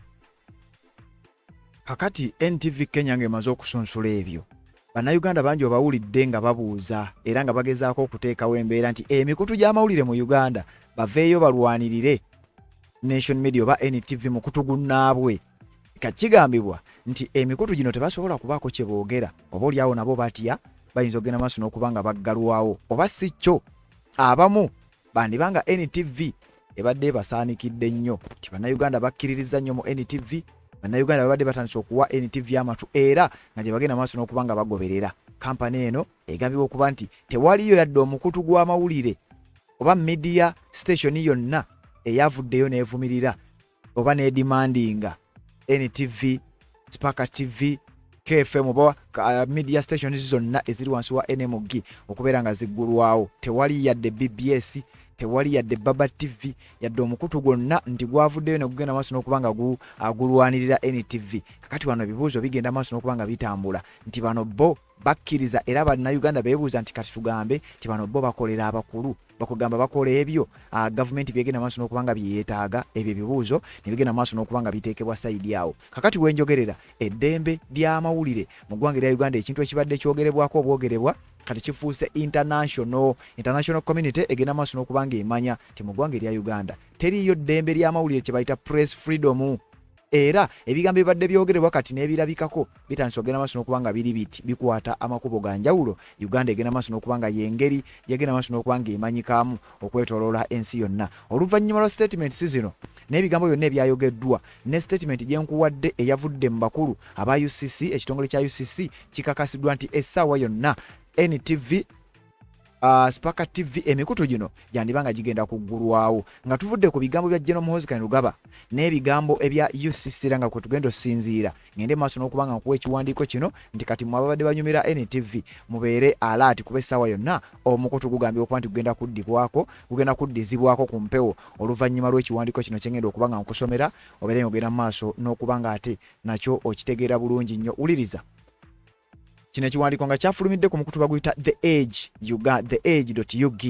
Kakati NTV Kenya ng'emaze okusunsula ebyo. Bannayuganda bangi obawulidde nga babuuza era nga bagezaako okuteekawo embeera nti emikutu gy'amawulire mu Uganda baveeyo balwanirire Nation Media oba NTV mu kutugunnaabwe. Kakigambibwa nti emikutu gino tebasobola kubaako kye boogera oba oliawo nabo batya bayinza okugenda maaso n'okuba nga baggalwawo oba si kyo abamu bandibanga NTV ebadde basaanikidde nnyo nti bannayuganda bakkiririza nnyo mu NTV. Bannayuganda babadde batandise okuwa NTV amatu era nga gye bagenda maaso n'okuba nga bagoberera kampani eno egambibwa okuba nti tewaliyo yadde omukutu gw'amawulire oba media station yonna eyavuddeyo n'evumirira oba n'edimandinga NTV, Spark TV, KFM oba media stations zonna eziri wansi wa NMG okubeera nga ziggulwawo. Tewali yadde BBS, tewali yadde Baba TV yadde omukutu gwonna nti gwavuddeyo ne gugenda maaso n'okubanga agulwanirira NTV. Kakati wano ebibuuzo bigenda maaso n'okubanga bitambula nti bano bo bakkiriza era bannayuganda beebuuza nti kati tugambe nti bano bo bakolera abakulu bakugamba bakola ebyo gavumenti byegenda maaso n'okubanga byetaaga ebyo ebibuuzo ne bigenda maaso n'okubanga biteekebwa sayidi awo. Kakati wenjogerera eddembe ly'amawulire mu ggwanga lya Uganda ekintu ekibadde kyogerebwako obwogerebwa kati kifuuse international community egenda maaso n'okubanga emanya nti mu ggwanga lya Uganda teriyo ddembe ly'amawulire kye bayita press freedom. Era ebigambo bibadde byogerebwa kati n'ebirabikako bitandise okugenda maaso n'okubanga biri biti bikwata amakubo ga njawulo. Uganda egenda maaso n'okubanga yengeri yegenda maaso n'okubanga emanyikaamu okwetooloola ensi yonna. Oluvannyuma lwa statements zino n'ebigambo byonna ebyayogeddwa ne statement gyenkuwadde eyavudde mu bakulu aba UCC, ekitongole kya UCC kikakasiddwa nti essaawa yonna NTV Spark TV emikutu gino gyandibanga gigenda kuggulwawo. Nga tuvudde ku bigambo bya Jiwunye Muhoozi Kainerugaba n'ebigambo ebya UCC nga kwe tugenda osinziira ngende maaso n'okubanga nkuwa ekiwandiiko kino nti kati mu ababadde banyumira NTV mubeere alaati kuba essaawa yonna omukutu gugambye okuba nti gugenda kuddizibwako ku mpewo oluvannyuma lw'ekiwandiiko kino kyengenda okubanga nkusomera obeere ng'ogenda mu maaso n'okubanga ate nakyo okitegeera bulungi nnyo. Wuliriza kino ekiwandiiko nga kyafulumidde ku mukutu baguyita theage.ug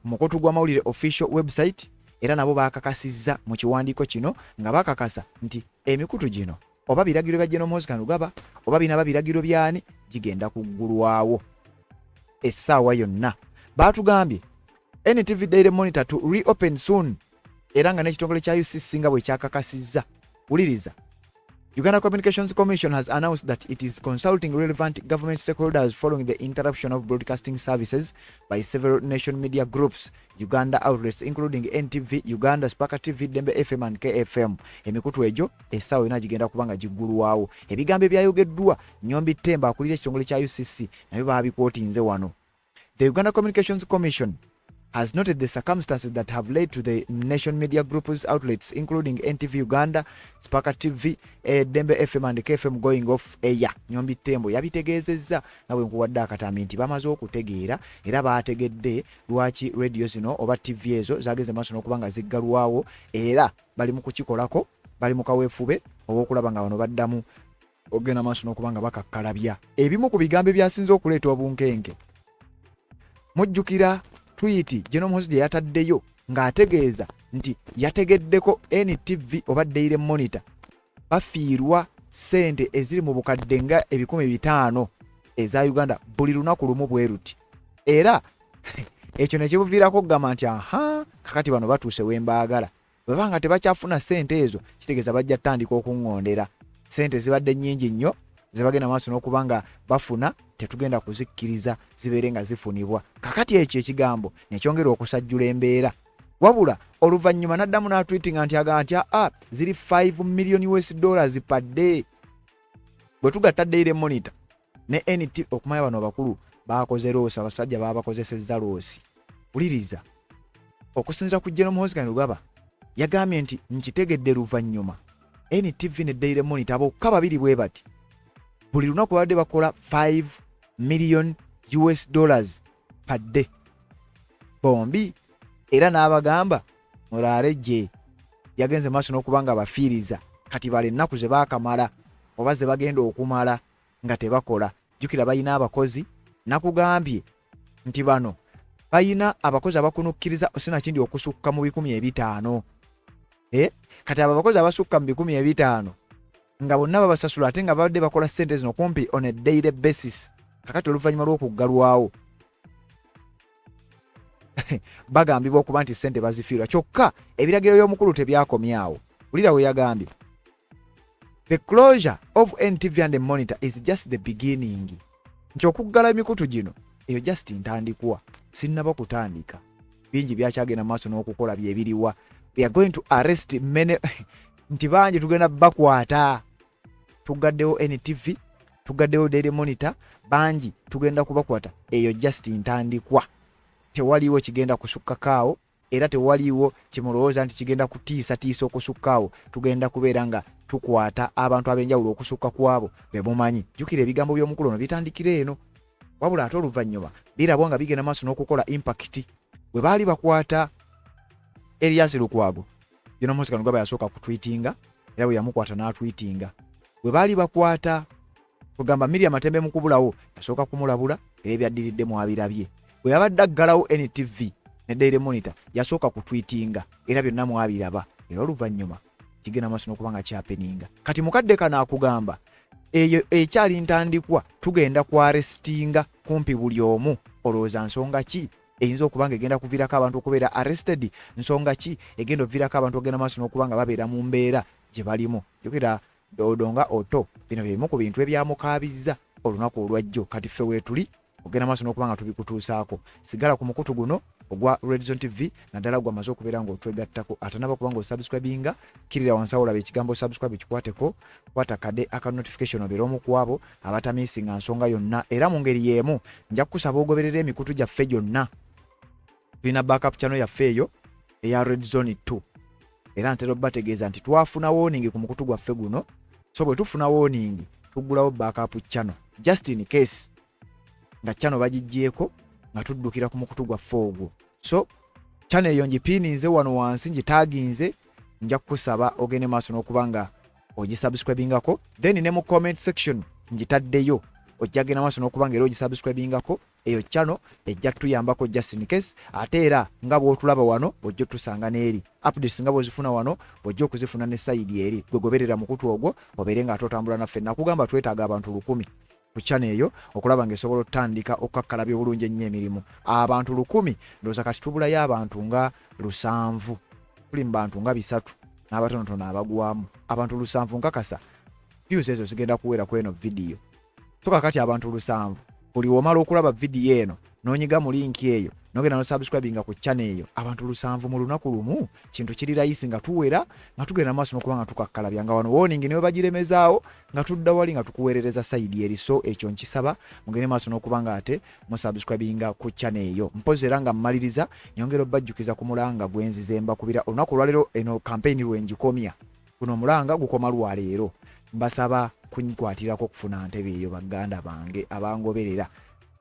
mukutu gw'amawulire official website era nabo bakakasizza mu kiwandiiko kino nga bakakasa nti emikutu gino oba biragiro bya Jiwunye Muhoozi Kainerugaba oba binaba biragiro byani gigenda kuggulwawo essaawa yonna. Baatugambye NTV Daily Monitor to reopen soon era nga n'ekitongole kya UCC nga bwe kyakakasizza. Wuliriza, Uganda Communications Commission has announced that it is consulting relevant government stakeholders following the interruption of broadcasting services by several nation media groups, Uganda outlets including NTV, Uganda, Spark TV, Dembe FM and KFM. Emikutu ejo essaawa yonna gigenda kubanga giggulwawo. Ebigambo ebyayogeddwa Nyombi Temba akulira ekitongole kya UCC nabyo babikootinze wano. The Uganda Communications Commission has noted the circumstances that have led to the nation media groups outlets including NTV Uganda, Spark TV, Dembe FM and KFM going off air. Nyombi Tembo yabitegeezezza nga bwe nkuwadde akatambi nti bamaze okutegeera era baategedde lwaki radio zino oba TV ezo zageze maaso n'okubanga ziggalwawo era bali mu kukikolako, bali mu kaweefube obw'okulaba nga bano baddamu ogenda maaso n'okubanga bakakkalabya. Ebimu ku bigambo ebyasinze okuleeta obunkenke mujjukira tweet Jiwunye Muhoozi gye yataddeyo ng'ategeeza nti yategeddeko NTV oba Daily Monitor bafiirwa ssente eziri mu bukadde nga 500 eza Uganda buli lunaku lumu bwe ruti. Era ekyo ne kibuviirako okugamba nti kakati bano batuuse wembaagala. Bwe banga tebakyafuna ssente ezo kitegeeza bajja tandika okuŋŋondera. Ssente zibadde nnyingi nnyo ze bagenda maaso n'okubanga bafuna tetugenda kuzikkiriza zibeere nga zifunibwa. Kakati ekyo ekigambo ne kyongera okusajjula embeera. Wabula oluvannyuma n'addamu n'atweetinga nti agamba nti ziri $5 million per day. Bwe tugatta Daily Monitor ne NT okumanya bano abakulu baakoze loosi, abasajja baabakozesezza loosi. Wuliriza, okusinziira ku Jiwunye Muhoozi Kainerugaba yagambye nti nkitegedde luvannyuma NTV ne Daily Monitor bokka babiri bwe bati buli lunaku babadde bakola $5 million per day bombi. Era n'abagamba mulaale gye yagenze maaso n'okubanga bafiiriza kati bale ennaku ze baakamala oba ze bagenda okumala nga tebakola. Jjukira bayina abakozi, nakugambye nti bano bayina abakozi abakunukkiriza sinakindi okusukka mu 500. Kati abo abakozi abasukka mu 500 nga bonna babasasula ate nga babadde bakola ssente zino kumpi on a daily basis. Kakati oluvannyuma lw'okuggalwawo bagambibwa okuba nti ssente bazifiirwa. Kyokka ebiragiro by'omukulu tebyakomyawo. Wulira we yagambye, the closure of NTV and the Monitor is just the beginning. Nti okuggala emikutu gino eyo just ntandikwa, sinnaba kutandika. Bingi byakyagenda maaso n'okukola byebiriwa. We are going to arrest many nti bangi tugenda bakwata. Tugaddewo NTV, tugaddewo Daily Monitor, bangi tugenda kubakwata. Eyo just ntandikwa. Tewaliwo kigenda kusukkakaawo era tewaliwo kimulowooza nti kigenda kutiisa okusukkaawo. Tugenda kubeera nga tukwata abantu ab'enjawulo okusukka kwabo be mumanyi. Jjukira ebigambo by'omukulu ono bitandikira eno. Wabula ate oluvannyuma birabwa nga bigenda maaso n'okukola impact bwe baali bakwata Elias Lukwago General Muhoozi Kainerugaba yasooka kutweetinga era bwe yamukwata n'atweetinga bwe baali bakwata kugamba Miriam Matembe mukubulawo yasooka kumulabula era ebyaddiridde mu abirabye bwe yabadde aggalawo NTV ne Daily Monitor yasooka kutweetinga era byonna mu abiraba era oluvannyuma kigenda maaso n'okubanga kyapeninga kati mukadde kana akugamba eyo ekyali ntandikwa tugenda ku arrestinga kumpi buli omu olowooza nsonga ki eyinza okubanga egenda kuviirako abantu okubeera arrested nsonga ki egenda okuviirako abantu ogenda maaso n'okubanga babeera mu mbeera gye balimu jukira Odonga Oto bino bimu ku bintu ebyamukaabizza olunaku olwajjo kati ffe weetuli ogenda maaso n'okubanga tubikutuusaako sigala ku mukutu guno ogwa Red Zone TV naddala gwamaze okubeera ng'otwegattako ate naba kubanga osubscribinga kirira wansi awo olaba ekigambo subscribe kikwateko kwata kade aka notification obeera omu ku abo abatamiisinga nsonga yonna era mu ngeri y'emu nja kukusaba ogoberera emikutu gyaffe gyonna tulina backup channel yaffe eyo eya Red Zone 2 era ntera obbategeeza nti twafuna warning ku mukutu gwaffe guno so bwe tufuna warning tuggulawo backup channel just in case nga channel bagijjeeko nga tuddukira ku mukutu gwaffe ogwo so channel eyo ngipiininze wano wansi ngitaginze nja kukusaba ogende maaso n'okubanga ogisubscribingako then ne mu comment section ngitaddeyo ojja genda maaso n'okubanga era ogisubscribingako eyo channel ejja tuyambako just in case ate era nga bw'otulaba wano ojja tusanga n'eri updates nga bw'ozifuna wano ojja okuzifuna ne side eri gwe goberera mukutu ogwo obeere nga atotambula naffe nakugamba twetaaga abantu 1000 ku channel eyo okulaba ng'esobola otandika okukakkalabya obulungi ennyo emirimu abantu 1000 ndowooza kati tubulayo abantu nga 700 tuli mu bantu nga 3 n'abatonotono abagwamu abantu 700 nkakasa views ezo zigenda kuwera ku eno video so kakati abantu 700 buli womala okulaba video eno n'onyiga mu link eyo n'ogenda n'osubscribinga ku channel eyo abantu 700 mu lunaku lumu kintu kiri layisi nga tuwera nga tugenda maaso n'okuba nga tukakkalabya nga wano warning niwe bagiremezaawo nga tudda wali nga tukuweerereza side eri so ekyo nkisaba mugende maaso n'okuba nga ate musubscribinga ku channel eyo mpozi era nga mmaliriza nyongera obbajjukiza ku mulanga gwenzize mbakubira olunaku olwaleero eno campaign lwengikomya guno mulanga gukoma lwaleero mbasaba kunkwatirako okufuna ntebe eyo baganda bange abangoberera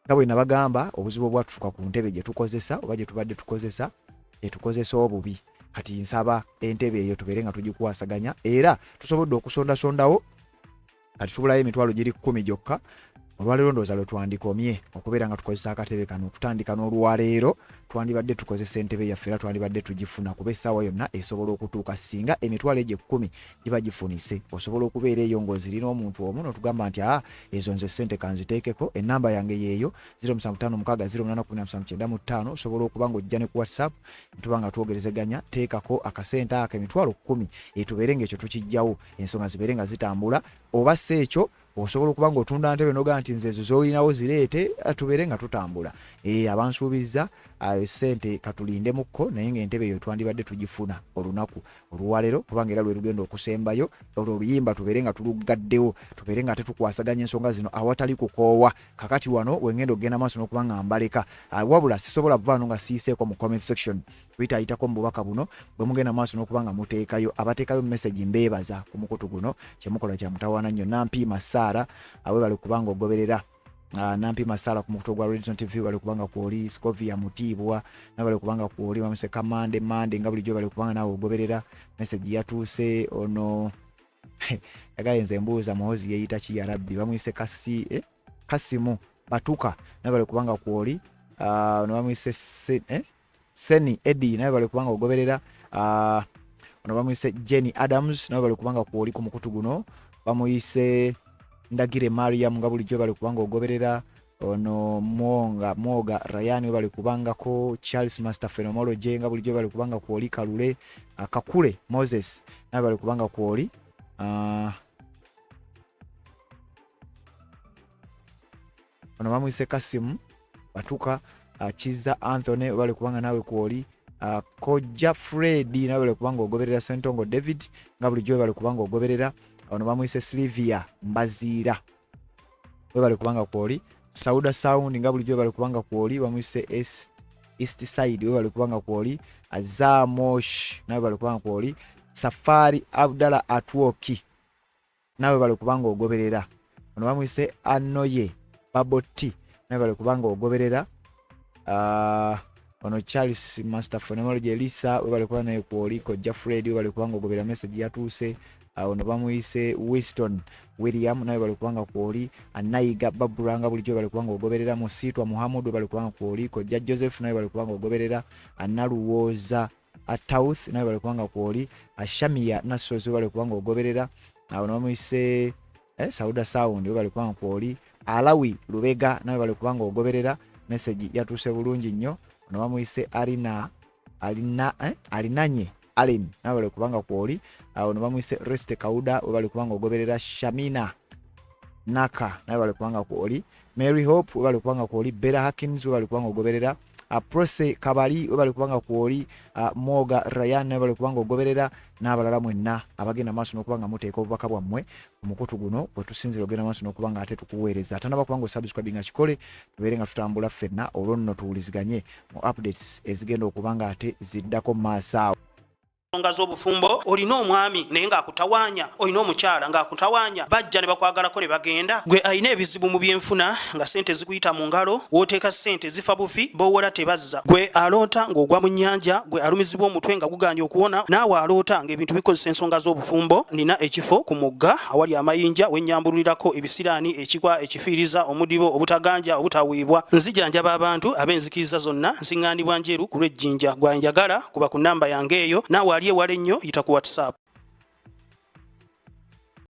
nga bwe nabagamba obuzibu obwatuuka ku ntebe gye tukozesa oba gye tubadde tukozesa etukozesa obubi kati nsaba entebe eyo tubeere nga tugikuwasaganya era tusobodde okusondasondawo kati tubulayo emitwalo giri 10 gyokka olwaleero ndowooza lwe twandikomye okubeera nga tukozesa akatebe kano okutandika n'olwaleero twandibadde tukozesa entebe yaffe era twandibadde tugifuna kuba essaawa yonna esobola okutuuka singa emitwalo egyo 10 giba gifunise osobola okubeera eyo ng'ozirina omuntu omu n'otugamba nti ezo nze ssente kanziteekeko ennamba yange yeeyo 0756089795 osobola okuba ng'ojja ne ku WhatsApp tuba nga twogerezeganya teekako akasente ako emitwalo 10 tubeere ng'ekyo tukijjawo ensonga zibeere nga zitambula oba si ekyo osobola okuba ng'otunda ntebe noga nti nze ezo z'olinawo zireete tubeere nga tutambula abansuubiza sente katulindemukko naye ng'entebe eyo twandibadde tugifuna olunaku olwaleero kubanga era lwe lugenda okusembayo olwo oluyimba tubeere nga tulugaddewo tubeere nga tetukwasaganya ensonga zino awatali kukoowa kakati wano wengenda okgenda maaso n'okuba nga mbaleka wabula sisobola kuvaano nga siiseeko mu comment section tuyitayitako mu bubaka buno bwe mugenda maaso n'okuba nga muteekayo abateekayo message mbeebaza ku mukutu guno kyemukola kya mutawaana nnyo nampi masaara awe bali kubanga ogoberera nampi masala ku mukutu gwa Red Zone TV bali kubanga kwoli Scovia Mutibwa nabali kubanga kwoli bamuse kamande mande nga bulijjo bali kubanga nawe ogoberera message yatuuse ono yagayenze mbuuza Muhoozi yeyita ki ya rabbi bamwise Kasimu Batuka nabali kubanga kwoli ono bamwise Seni Eddie nawe bali kubanga ogoberera ono bamwise Jenny Adams nawe bali kubanga kwoli ku mukutu guno bamwise Ndagire Mariam nga bulijjo bali kubanga ogoberera ono Moga Ryan bali kubangako Charles Master Phenomenology nga bulijjo bali kubanga kwoli Kalule Kakule Moses naye bali kubanga kwoli ono bamwise Kasimu Batuka Chiza Anthony bali kubanga nawe kwoli Koja Freddy naye bali kubanga ogoberera Sentongo David nga bulijjo bali kubanga ogoberera ono bamwise Sylvia Mbazira bali kubanga kwoli Sauda Sound nga bulijjo bali kubanga kwoli bamwise East Side bali kubanga kwoli Azamosh nawe bali kubanga kwoli Safari Abdalla Atwoki nawe bali kubanga ogoberera ono bamwise Anoye Baboti nawe bali kubanga ogoberera ono Charles Master Phonology Elisa we balikuwa naye kuoliko Jeffred we balikuwa ngogobera message yatuuse ono bamuyise Winston William naye balikuwa kuoli Anayiga Baburanga bulijjo balikuwa ngogoberera Musitwa Muhammad we balikuwa kuoliko Joseph naye balikuwa ngogoberera Analuwoza Atauth naye balikuwa kuoli Ashamia Nasozi we balikuwa ngogoberera ono bamuyise Sauda Sound we balikuwa kuoli Alawi Lubega naye balikuwa ngogoberera message yatuuse bulungi nnyo ono bamuyise Alinanye Allen nawe balikuwa kuoli ono bamuyise Reste Kauda we balikuwa ngogoberera Shamina Naka nawe balikuwa kuoli Mary Hope we balikuwa kuoli Bella Hackins we balikuwa ngogoberera Prose Kabali we balikuwa kuoli Moga Ryan nawe balikuwa ngogoberera n'abalala mwenna abagenda maaso n'okubanga muteeka obubaka bwammwe omukutu guno bwe tusinzira ogenda maaso n'okubanga ate tukuweereza tanaba kubanga osubscribe nga kikole tubeere nga tutambula ffenna olwo nno tuwuliziganye mu updates ezigenda okubanga ate ziddako maaso awo. Nsonga z'obufumbo olina omwami naye ng'akutawanya olina omukyala ng'akutawanya bajja ne bakwagalako ne bagenda gwe alina ebizibu mu byenfuna nga sente zikuyita mu ngalo wooteeka sente zifa bufi b'owola tebazza gwe aloota ng'ogwa mu nnyanja gwe alumizibwa omutwe nga guganja okuwona naawe aloota ng'ebintu bikozesa ensonga z'obufumbo nina ekifo ku mugga awali amayinja wennyambululirako ebisiraani ekikwa ekifiiriza omudibo obutaganja obutaweebwa nzijanjaba abantu ab'enzikiriza zonna nsiŋŋaanibwa njeru ku lw'ejjinja gwanjagala kuba ku nnamba yange eyo naawe aliye wale nnyo yita ku WhatsApp.